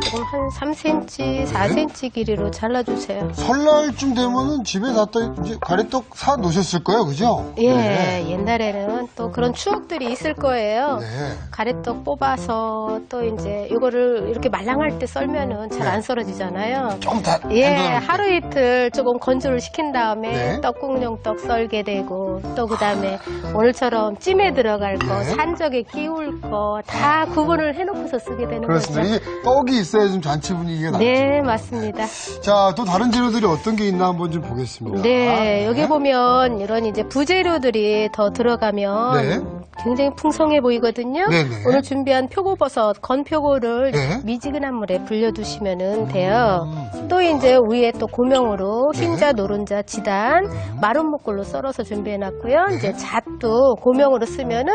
조금 한 3cm, 4cm 길이로 잘라주세요. 설날쯤 되면은 집에 다 이제 가래떡 사 놓으셨을 거예요, 그죠? 예, 네. 옛날에는 또 그런 추억들이 있을 거예요. 네. 가래떡 뽑아서 또 이제 이거를 이렇게 말랑할 때 썰면은 잘 안 썰어지잖아요. 조금 다. 예, 단단하게. 하루 이틀 조금 건조를 시킨 다음에 네. 떡국용 떡 썰게 되고 또 그다음에 오늘처럼 찜에 들어갈 거, 네. 산적에 끼울 거 다 구분을 해놓고서 쓰게 되는 그렇습니다. 거죠. 이게 떡이 있어야 좀 잔치 분위기가 나죠. 네, 맞습니다. 자, 또 다른 재료들이 어떤 게 있나 한번 좀 보겠습니다. 네, 여기 보면 이런 이제 부재료들이 더 들어가면 네. 굉장히 풍성해 보이거든요. 네네. 오늘 준비한 표고버섯, 건표고를 네. 미지근한 물에 불려두시면 돼요. 또 이제 위에 또 고명으로 네. 흰자, 노른자, 지단, 마른 목골로 썰어서 준비해놨고요. 이제 잣도 고명으로 쓰면은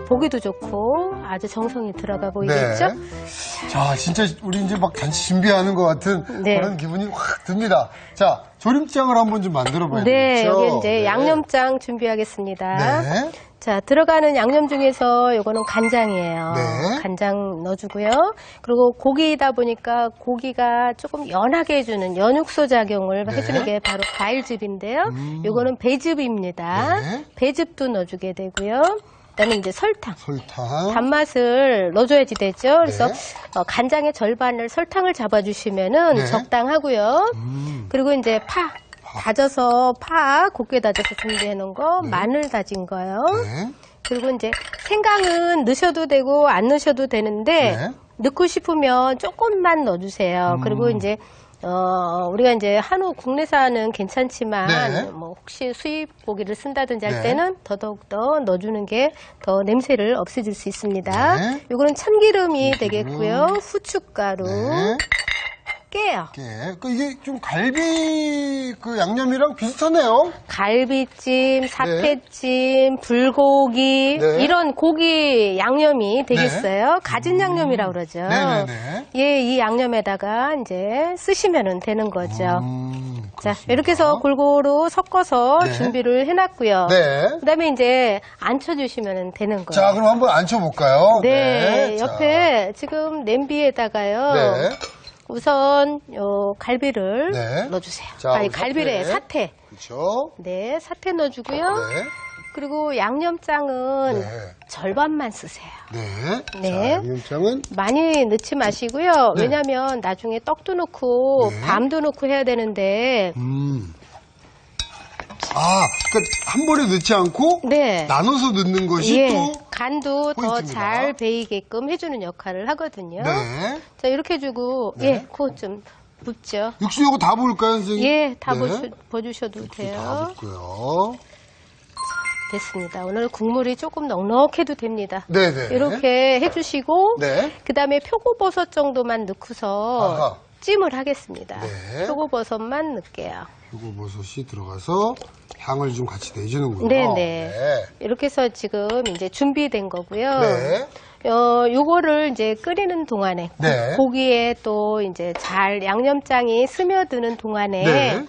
보기도 좋고 아주 정성이 들어가 보이겠죠? 네. 자, 진짜 우리 이제 막 잔치 준비하는 것 같은 네. 그런 기분이 확 듭니다. 자, 조림장을 한번 좀 만들어 봐야 네, 되겠죠? 여기 이제 양념장 준비하겠습니다. 네. 자, 들어가는 양념 중에서 요거는 간장이에요. 네. 간장 넣어주고요. 그리고 고기이다 보니까 고기가 조금 연하게 해주는 연육소 작용을 네. 해주는 게 바로 과일즙인데요. 요거는 배즙입니다. 네. 배즙도 넣어주게 되고요. 그다음에 이제 설탕. 단맛을 넣어줘야지 되죠. 그래서 네. 간장의 절반을 설탕을 잡아주시면은 네. 적당하고요. 그리고 이제 파. 다져서 파 곱게 다져서 준비해 놓은 거, 마늘 다진 거요. 네. 그리고 이제 생강은 넣으셔도 되고 안 넣으셔도 되는데 네. 넣고 싶으면 조금만 넣어주세요. 그리고 이제 우리가 이제 한우 국내산은 괜찮지만 네. 뭐 혹시 수입 고기를 쓴다든지 할 네. 때는 더더욱 더 넣어주는 게 더 냄새를 없애줄 수 있습니다. 네. 요거는 참기름이 되겠고요. 후춧가루, 네. 깨요. 이게 좀 갈비 그 양념이랑 비슷하네요. 갈비찜, 사태찜, 불고기 네. 이런 고기 양념이 되겠어요. 가진 양념이라고 그러죠. 네네네. 예, 이 양념에다가 이제 쓰시면 되는 거죠. 자, 그렇습니다. 이렇게 해서 골고루 섞어서 네. 준비를 해놨고요. 네. 그다음에 이제 앉혀주시면 되는 거예요. 자, 그럼 한번 앉혀볼까요? 네, 자. 옆에 지금 냄비에다가요. 네. 우선 요 갈비를 네. 넣어주세요. 자, 아니, 우리 갈비래 사태. 그렇죠. 네, 사태 넣어주고요. 네. 그리고 양념장은 네. 절반만 쓰세요. 네. 네. 자, 양념장은 많이 넣지 마시고요. 네. 왜냐면 나중에 떡도 넣고 네. 밤도 넣고 해야 되는데 그러니까 한 번에 넣지 않고 네. 나눠서 넣는 것이 예, 또 간도 더 포인트입니다. 잘 배이게끔 해주는 역할을 하거든요. 네. 자, 이렇게 해주고 네. 예, 그거 좀 붓죠. 육수 요거 다 부을까요, 선생님? 예, 다 네. 버주셔도 다 돼요. 붓고요. 됐습니다. 오늘 국물이 조금 넉넉해도 됩니다. 네네. 이렇게 해주시고 네. 그 다음에 표고버섯 정도만 넣고서 아하. 찜을 하겠습니다. 네. 표고버섯만 넣을게요. 표고버섯이 들어가서 향을 좀 같이 내주는군요. 네네. 네. 이렇게 해서 지금 이제 준비된 거고요. 네. 요거를 이제 끓이는 동안에 네. 고기에 또 이제 잘 양념장이 스며드는 동안에 네.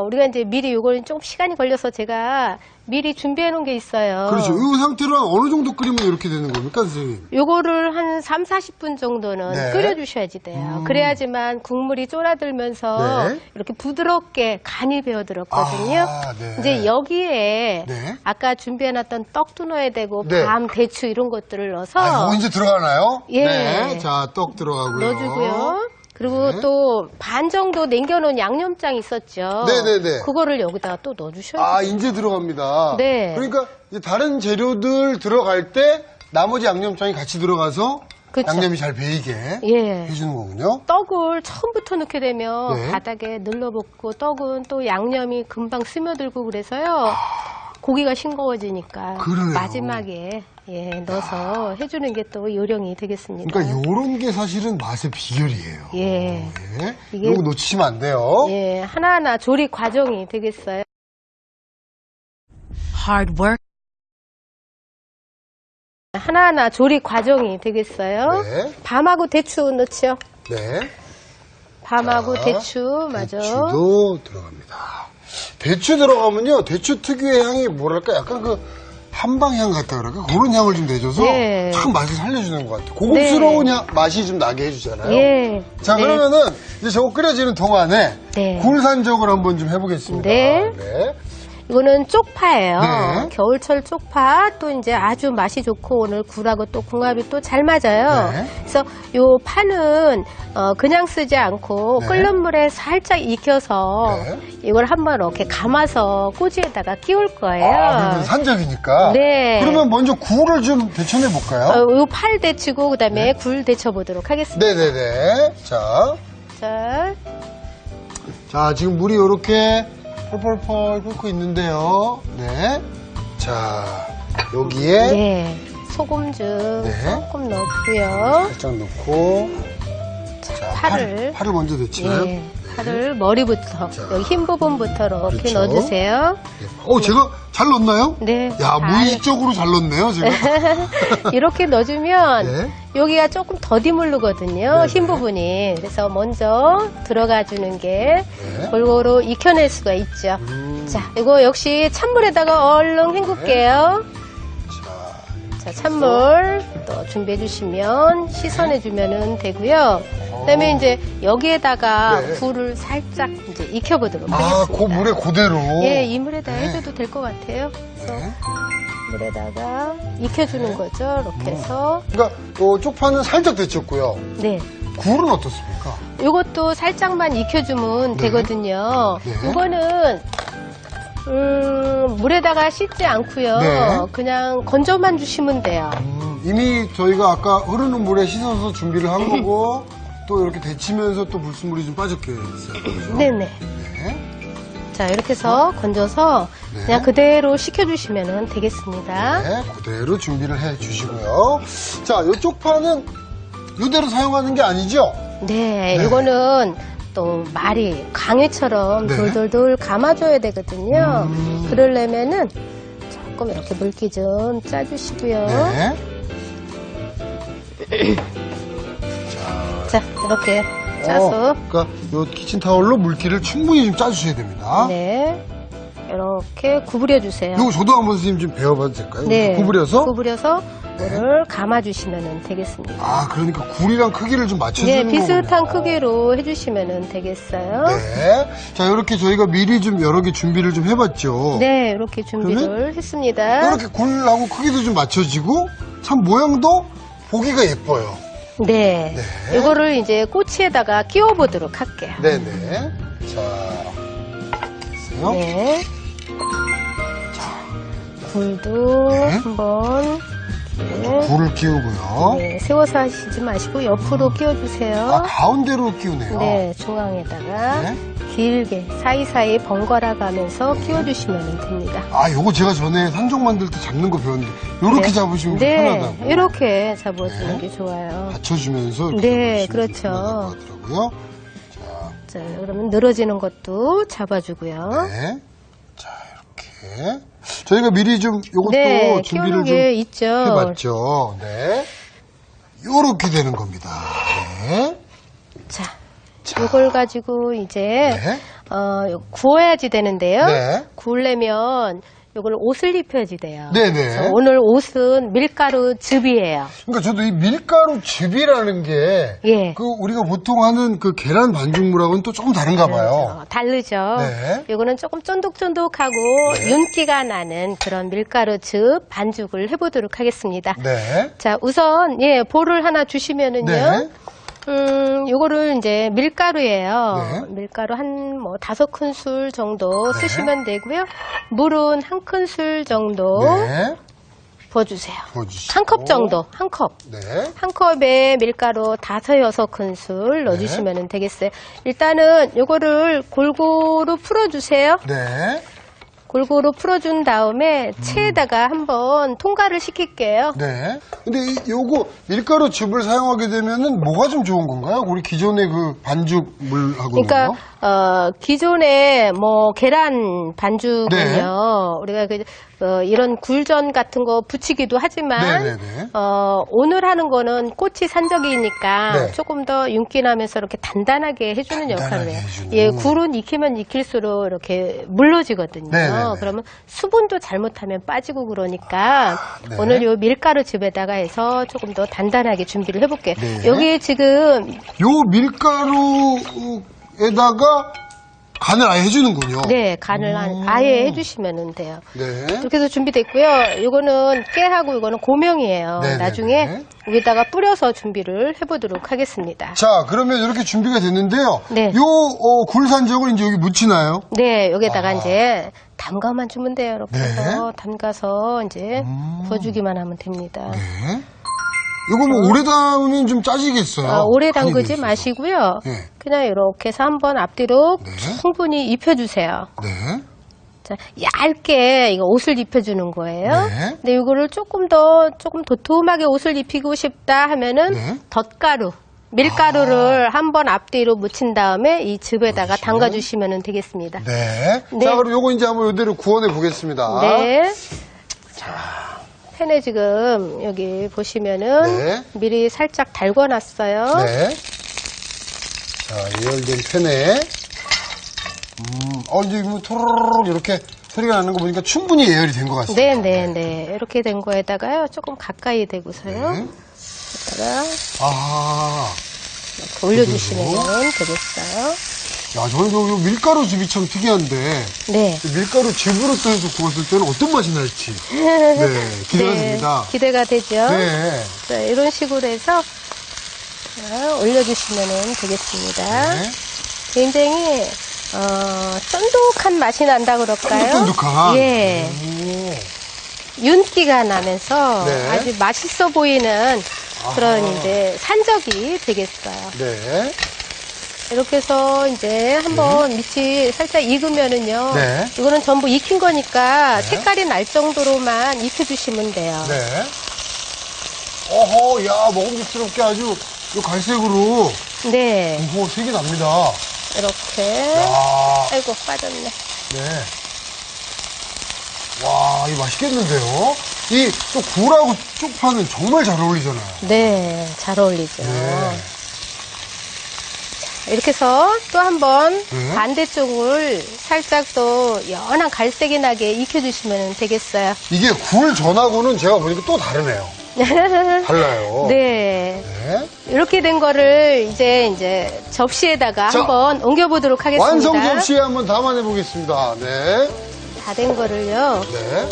우리가 이제 미리 요걸 좀 시간이 걸려서 제가 미리 준비해 놓은 게 있어요. 그렇죠. 이 상태로 어느 정도 끓이면 이렇게 되는 겁니까, 선생님? 요거를 한 3, 40분 정도는 네. 끓여주셔야지 돼요. 그래야지만 국물이 쫄아들면서 네. 이렇게 부드럽게 간이 배어들었거든요. 아, 네. 이제 여기에 네. 아까 준비해놨던 떡도 넣어야 되고 네. 밤, 대추 이런 것들을 넣어서 이거 이제 들어가나요? 예. 네. 자, 떡 들어가고요. 넣어주고요. 그리고 네. 또 반 정도 남겨놓은 양념장 있었죠. 네네네. 그거를 여기다가 또 넣어주셔야 돼요. 이제 들어갑니다. 네. 그러니까 이제 다른 재료들 들어갈 때 나머지 양념장이 같이 들어가서 그쵸. 양념이 잘 배이게 예. 해주는 거군요. 떡을 처음부터 넣게 되면 네. 바닥에 눌러붙고 떡은 또 양념이 금방 스며들고 그래서요. 고기가 싱거워지니까 그러네요. 마지막에 넣어서 해주는 게 또 요령이 되겠습니다. 그러니까 요런 게 사실은 맛의 비결이에요. 예. 네. 이게- 이거 놓치시면 안 돼요. 예, 하나하나 조리 과정이 되겠어요. Hard work. 하나하나 조리 과정이 되겠어요. 네. 밤하고 대추 넣죠. 네. 밤하고 자, 대추, 맞아. 대추도 들어갑니다. 대추 들어가면요, 대추 특유의 향이 뭐랄까, 약간 그 한방향 같다 그럴까? 그런 향을 좀 내줘서 네. 참 맛을 살려주는 것 같아요. 고급스러운 맛이 좀 나게 해주잖아요. 예. 자, 네. 그러면은 이제 저거 끓여지는 동안에 네. 굴산적을 한번 좀 해보겠습니다. 네. 네. 이거는 쪽파예요. 네. 겨울철 쪽파 또 이제 아주 맛이 좋고 오늘 굴하고 또 궁합이 또 잘 맞아요. 네. 그래서 요 파는 그냥 쓰지 않고 네. 끓는 물에 살짝 익혀서 네. 이걸 한번 이렇게 감아서 꼬지에다가 끼울 거예요. 그러면 산적이니까. 네. 그러면 먼저 굴을 좀 데쳐내 볼까요? 요 팔 데치고 그다음에 굴 데쳐 보도록 하겠습니다. 네네네. 자, 자, 지금 물이 이렇게 펄펄펄 끓고 있는데요. 네. 자, 여기에 네. 소금 좀 네. 조금 넣고요. 살짝 넣고 자, 파를 팔을 먼저 데치나요? 예, 파를 머리부터 자. 여기 흰 부분부터 이렇게 그렇죠. 넣어주세요. 제가 잘 넣었나요? 네. 야, 잘. 무의식적으로 잘 넣었네요, 제가. 이렇게 넣어주면 네. 여기가 조금 더디 물르거든요. 네, 흰 네. 부분이. 그래서 먼저 들어가 주는 게 네. 골고루 익혀낼 수가 있죠. 자, 이거 역시 찬물에다가 얼른 헹굴게요. 자, 찬물 또 준비해 주시면 씻어내 주면은 되고요. 그다음에 이제 여기에다가 네. 굴을 살짝 이제 익혀보도록 아, 하겠습니다. 그 물에 그대로. 예, 이 물에다 네. 해줘도 될 것 같아요. 그래서 네. 물에다가 익혀주는 거죠. 이렇게 해서. 그러니까 쪽파는 살짝 데쳤고요. 네. 굴은 어떻습니까? 요것도 살짝만 익혀주면 되거든요. 네. 요거는 물에다가 씻지 않고요. 네. 그냥 건져만 주시면 돼요. 이미 저희가 아까 흐르는 물에 씻어서 준비를 한 거고 또 이렇게 데치면서 또 불순물이 좀 빠졌게 있어요. 그렇죠? 네네. 네. 자, 이렇게 해서 건져서 네. 그냥 그대로 식혀주시면 되겠습니다. 네, 그대로 준비를 해 주시고요. 자, 이 쪽파는 이대로 사용하는 게 아니죠? 네, 네. 이거는 또 말이 강회처럼 네. 돌돌돌 감아줘야 되거든요. 그러려면은 조금 이렇게 물기 좀 짜주시고요. 네. 자, 이렇게 짜서 그러니까 이 키친타올로 물기를 충분히 좀 짜주셔야 됩니다. 네, 이렇게 구부려 주세요. 이거 저도 한번 선생님 좀 배워봐도 될까요? 네, 구부려서? 구부려서 물을 감아주시면 되겠습니다. 아, 그러니까 굴이랑 크기를 좀 맞춰주는 네, 거군요. 비슷한 크기로 해주시면 되겠어요. 네. 자, 이렇게 저희가 미리 좀 여러 개 준비를 좀 해봤죠. 네, 이렇게 준비를 했습니다. 이렇게 굴하고 크기도 좀 맞춰지고 참 모양도 보기가 예뻐요. 네, 네. 이거를 이제 꼬치에다가 끼워 보도록 할게요. 네네. 자, 됐어요. 네. 굴도 네. 한번 이렇게, 굴을 끼우고요. 네, 세워서 하시지 마시고 옆으로 끼워주세요. 아, 가운데로 끼우네요. 네, 중앙에다가 네. 길게 사이사이 번갈아 가면서 끼워주시면 됩니다. 아, 요거 제가 전에 산적 만들 때 잡는 거 배웠는데 요렇게 네. 잡으시면 네, 편하다고. 이렇게 잡아주는 네. 게 좋아요. 받쳐주면서 이렇게 네, 잡으시면 그렇죠. 편할 것 같더라고요. 자, 그러면 늘어지는 것도 잡아주고요. 네. 자, 이렇게. 저희가 미리 좀 요것도 네, 준비를 키우는 좀 게 있죠. 해봤죠. 네. 요렇게 되는 겁니다. 네. 자, 자. 이걸 가지고 이제 네. 구워야지 되는데요. 네. 구우려면 이걸 옷을 입혀야지 돼요. 네네. 그래서 오늘 옷은 밀가루 즙이에요. 그러니까 저도 이 밀가루 즙이라는 게 예. 그 우리가 보통 하는 그 계란 반죽물하고는 또 조금 다른가 봐요. 다르죠. 네. 이거는 조금 쫀득쫀득하고 윤기가 나는 그런 밀가루 즙 반죽을 해보도록 하겠습니다. 네. 자, 우선 볼을 하나 주시면은요. 네. 요거를 이제 밀가루예요. 네. 밀가루 한 5큰술 정도 쓰시면 되고요. 물은 1큰술 정도 네. 부어주세요. 부어주시고. 한 컵 정도, 한 컵. 네. 한 컵에 밀가루 5, 6큰술 넣어주시면 되겠어요. 일단은 요거를 골고루 풀어주세요. 네. 골고루 풀어준 다음에 체에다가 한번 통과를 시킬게요. 네. 근데 요거 밀가루 즙을 사용하게 되면은 뭐가 좀 좋은 건가요? 우리 기존의 그 반죽 물하고는요? 그러니까 기존에 뭐 계란 반죽은요, 네. 우리가 이런 굴전 같은 거 부치기도 하지만 네네네. 오늘 하는 거는 꼬치 산적이니까 네. 조금 더 윤기 나면서 이렇게 단단하게 해주는 단단하게 역할을 해요. 해주는. 예, 굴은 익히면 익힐수록 이렇게 물러지거든요. 네네네. 그러면 수분도 잘못하면 빠지고 그러니까 네. 오늘 요 밀가루 즙에다가 해서 조금 더 단단하게 준비를 해볼게요. 네. 여기 지금 요 밀가루에다가 간을 아예 해주는군요. 네, 간을 아예 해주시면 돼요. 네. 이렇게 해서 준비됐고요. 이거는 깨하고 이거는 고명이에요. 네네네. 나중에 여기다가 뿌려서 준비를 해보도록 하겠습니다. 자, 그러면 이렇게 준비가 됐는데요. 네. 요 굴산적을 이제 여기 묻히나요? 네, 여기다가 이제 담가만 주면 돼요. 이렇게 네. 해서 담가서 이제 부어주기만 하면 됩니다. 네. 이거 뭐 오래 담으면 좀 짜지겠어요. 오래 간이 담그지 돼 있어서. 마시고요. 네. 그냥 이렇게 해서 한번 앞뒤로 네. 충분히 입혀주세요. 네. 자, 얇게 이거 옷을 입혀주는 거예요. 네. 근데 이거를 조금 도톰하게 옷을 입히고 싶다 하면은 네. 덧가루, 밀가루를 한번 앞뒤로 묻힌 다음에 이 즙에다가 넣어주시면. 담가주시면 되겠습니다. 네. 네. 자, 그럼 요거 이제 한번 이대로 구워내 보겠습니다. 네. 팬에 지금 여기 보시면은 네. 미리 살짝 달궈놨어요. 네. 자, 예열된 팬에. 이제 뭐 토로록 이렇게 소리가 나는 거 보니까 충분히 예열이 된 것 같습니다. 네네네. 이렇게 된 거에다가요. 조금 가까이 대고서요. 네. 여기다가 아, 이렇게 올려주시면 되겠어요. 야, 저는 요 밀가루 즙이 참 특이한데 네. 밀가루 즙으로 또 해서 구웠을 때는 어떤 맛이 날지 네, 기대가 됩니다. 기대가 되죠. 네. 자, 이런 식으로 해서 자, 올려주시면 되겠습니다. 네. 굉장히 쫀득한 맛이 난다 그럴까요? 쫀득쫀득한. 예. 오. 윤기가 나면서 네. 아주 맛있어 보이는 그런 이제 산적이 되겠어요. 네. 이렇게 해서 이제 한번 밑이 살짝 익으면은요. 네. 이거는 전부 익힌 거니까 색깔이 날 정도로만 익혀주시면 돼요. 네. 어허, 야, 먹음직스럽게 아주 요 갈색으로 네. 오호, 색이 납니다. 이렇게. 야, 아이고, 빠졌네. 네. 와, 이거 맛있겠는데요? 이 또 굴하고 쪽파는 정말 잘 어울리잖아요. 네, 잘 어울리죠. 네. 이렇게 해서 또 한번 네. 반대쪽을 살짝 또 연한 갈색이 나게 익혀주시면 되겠어요. 이게 굴 전하고는 제가 보니까 또 다르네요. 달라요. 네. 네. 이렇게 된 거를 이제 접시에다가 자, 한번 옮겨보도록 하겠습니다. 완성 접시에 한번 담아내 보겠습니다. 네. 다 된 거를요. 네.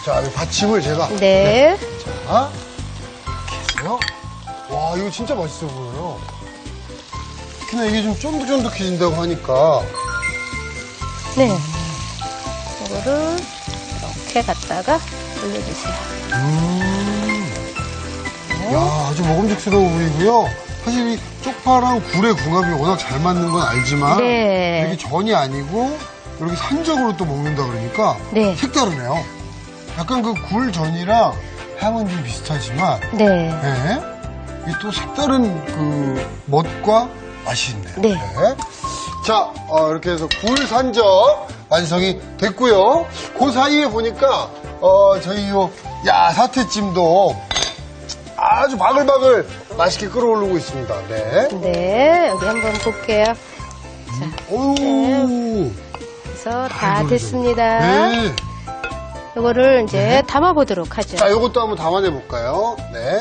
자, 이 받침을 제가. 네. 자, 이렇게 해서요. 와, 이거 진짜 맛있어 보여요. 특히나 이게 좀 쫀득쫀득해진다고 하니까. 네. 이거를 이렇게 갖다가 올려주세요. 야, 아주 먹음직스러워 보이고요. 사실 이 쪽파랑 굴의 궁합이 워낙 잘 맞는 건 알지만. 네. 이렇게 전이 아니고, 이렇게 산적으로 또 먹는다 그러니까. 네. 색다르네요. 약간 그 굴전이랑 향은 좀 비슷하지만. 네. 네. 이게 또 색다른 그 멋과 맛이 있네요. 네. 자, 이렇게 해서 굴 산적 완성이 됐고요. 그 사이에 보니까 저희 사태찜도 아주 바글바글 맛있게 끓어오르고 있습니다. 네. 네. 여기 한번 볼게요. 오. 그래서 다 아이고, 됐습니다. 네. 이거를 이제 담아보도록 하죠. 자, 이것도 한번 담아내 볼까요? 네.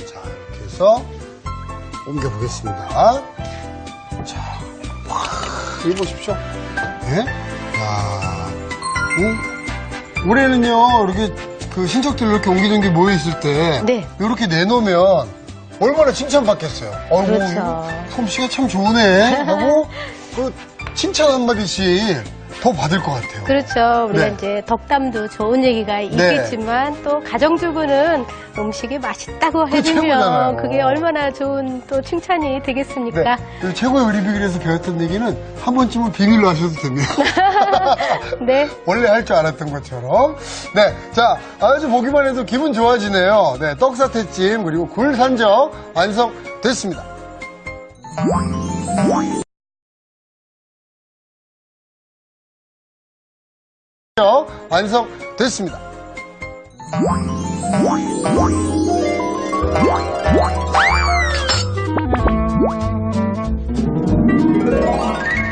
자, 이렇게 해서 옮겨보겠습니다. 자, 와, 이거 보십시오. 네. 야, 올해는요, 이렇게 그 친척들 이렇게 옹기종기 모여있을 때, 네. 이렇게 내놓으면 얼마나 칭찬받겠어요. 어이구, 그렇죠. 이거 솜씨가 참 좋네. 하고, 그 칭찬 한마디씩 더 받을 것 같아요. 그렇죠. 우리가 네. 이제 덕담도 좋은 얘기가 있겠지만 또 가정주부는 음식이 맛있다고 그게 최고잖아요. 해주면 그게 얼마나 좋은 또 칭찬이 되겠습니까? 네. 최고의 요리 비결에서 배웠던 얘기는 한 번쯤은 비밀로 하셔도 됩니다. 네. 원래 할 줄 알았던 것처럼. 네. 자, 아주 보기만 해도 기분 좋아지네요. 네. 떡사태찜 그리고 굴산적 완성됐습니다. 완성됐습니다.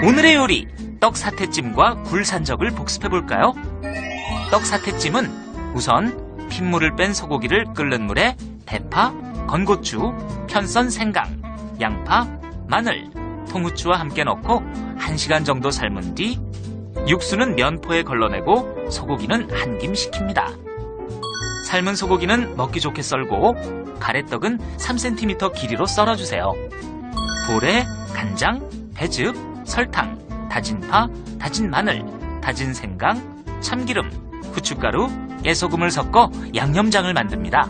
오늘의 요리 떡사태찜과 굴산적을 복습해볼까요? 떡사태찜은 우선 핏물을 뺀 소고기를 끓는 물에 대파, 건고추, 편선 생강, 양파, 마늘, 통후추와 함께 넣고 1시간 정도 삶은 뒤 육수는 면포에 걸러내고 소고기는 한김 식힙니다. 삶은 소고기는 먹기 좋게 썰고 가래떡은 3cm 길이로 썰어주세요. 볼에 간장, 배즙, 설탕, 다진 파, 다진 마늘, 다진 생강, 참기름, 후춧가루, 깨소금을 섞어 양념장을 만듭니다.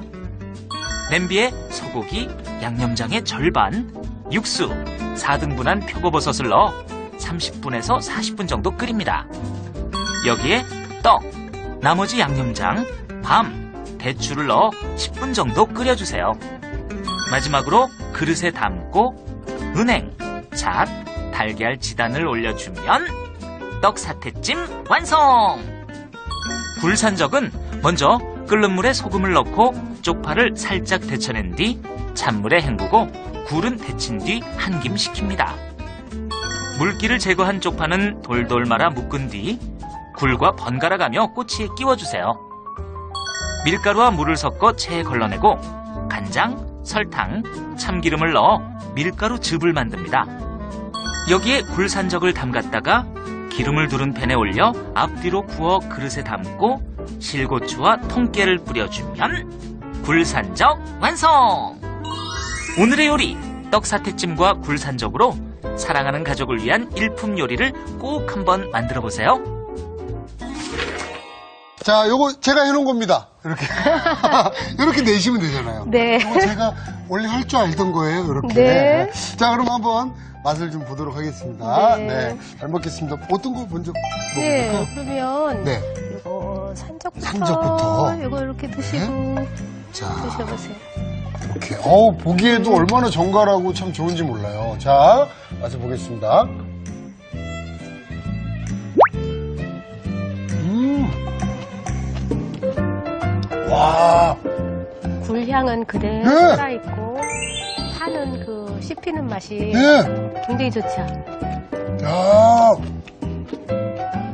냄비에 소고기, 양념장의 절반, 육수, 4등분한 표고버섯을 넣어 30분에서 40분 정도 끓입니다. 여기에 떡, 나머지 양념장, 밤, 대추를 넣어 10분 정도 끓여주세요. 마지막으로 그릇에 담고 은행, 잣, 달걀 지단을 올려주면 떡사태찜 완성! 굴산적은 먼저 끓는 물에 소금을 넣고 쪽파를 살짝 데쳐낸 뒤 찬물에 헹구고 굴은 데친 뒤 한김 식힙니다. 물기를 제거한 쪽파는 돌돌 말아 묶은 뒤 굴과 번갈아가며 꼬치에 끼워주세요. 밀가루와 물을 섞어 체에 걸러내고 간장, 설탕, 참기름을 넣어 밀가루 즙을 만듭니다. 여기에 굴산적을 담갔다가 기름을 두른 팬에 올려 앞뒤로 구워 그릇에 담고 실고추와 통깨를 뿌려주면 굴산적 완성! 오늘의 요리, 떡사태찜과 굴산적으로 사랑하는 가족을 위한 일품 요리를 꼭 한번 만들어보세요. 자, 요거 제가 해놓은 겁니다. 이렇게. 이렇게 내시면 되잖아요. 네. 이거 제가 원래 할 줄 알던 거예요. 이렇게. 네. 자, 그럼 한번 맛을 좀 보도록 하겠습니다. 네. 네. 잘 먹겠습니다. 어떤 거 먼저 네, 먹어볼까요? 그러면 네. 이거 산적부터, 산적부터. 이거 이렇게 드시고 자, 드셔보세요. 이렇게. 보기에도 얼마나 정갈하고 참 좋은지 몰라요. 자, 맛을 보겠습니다. 와. 굴향은 그대로 네. 살아있고 파는 그 씹히는 맛이 네. 굉장히 좋죠. 야.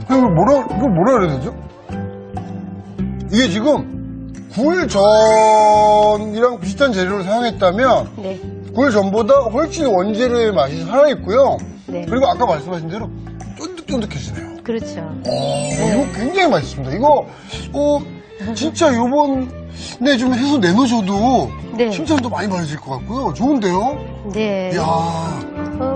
이거 뭐라 그래야 되죠? 이게 지금 굴전이랑 비슷한 재료를 사용했다면 네, 굴전보다 훨씬 원재료의 맛이 살아있고요. 네, 그리고 아까 말씀하신 대로 쫀득쫀득해지네요. 그렇죠. 이거 굉장히 맛있습니다. 이거, 진짜 요번에 좀 해서 내놓으셔도 네. 칭찬도 많이 받으실 것 같고요. 좋은데요? 네. 이야.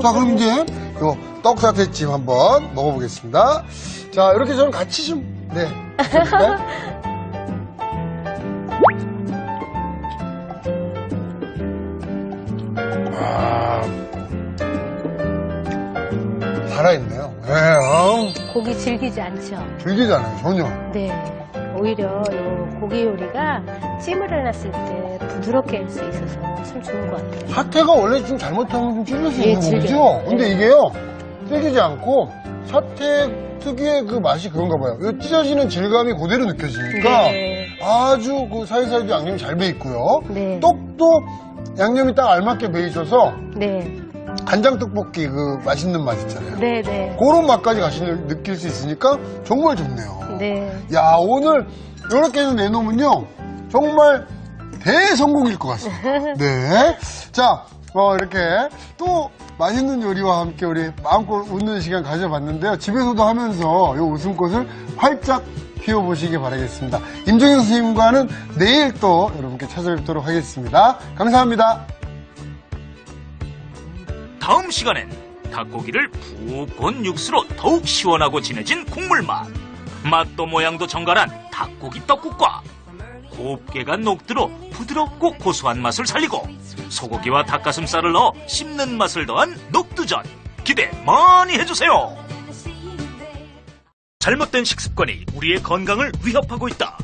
자, 그럼 이제 요 떡사태찜 한번 먹어보겠습니다. 자, 이렇게 저는 같이 좀, 네. 드셔볼까요? 살아있네요. 네, 고기 질기지 않죠. 들리잖아요, 전혀. 네. 오히려 요 고기 요리가 찜을 해놨을 때 부드럽게 할 수 있어서 참 좋은 것 같아요. 사태가 원래 좀 잘못하면 좀 질릴 수 예, 있는 거죠? 질겨요. 근데 네. 이게요, 질기지 않고 사태 특유의 그 맛이 그런가 봐요. 이 찢어지는 질감이 그대로 느껴지니까 네. 아주 그 사이사이도 양념이 잘 배 있고요. 네. 떡도 양념이 딱 알맞게 배 있어서 네. 간장 떡볶이 그 맛있는 맛 있잖아요. 네, 네. 그런 맛까지 같이 느낄 수 있으니까 정말 좋네요. 네. 야, 오늘 이렇게 해서 내놓으면요 정말 대성공일 것 같습니다. 네. 자, 이렇게 또 맛있는 요리와 함께 우리 마음껏 웃는 시간 가져봤는데요. 집에서도 하면서 이 웃음꽃을 활짝 피워보시기 바라겠습니다. 임종현 선생님과는 내일 또 여러분께 찾아뵙도록 하겠습니다. 감사합니다. 다음 시간엔 닭고기를 푹 본 육수로 더욱 시원하고 진해진 국물 맛, 맛도 모양도 정갈한 닭고기 떡국과 곱게 간 녹두로 부드럽고 고소한 맛을 살리고 소고기와 닭가슴살을 넣어 씹는 맛을 더한 녹두전, 기대 많이 해주세요. 잘못된 식습관이 우리의 건강을 위협하고 있다.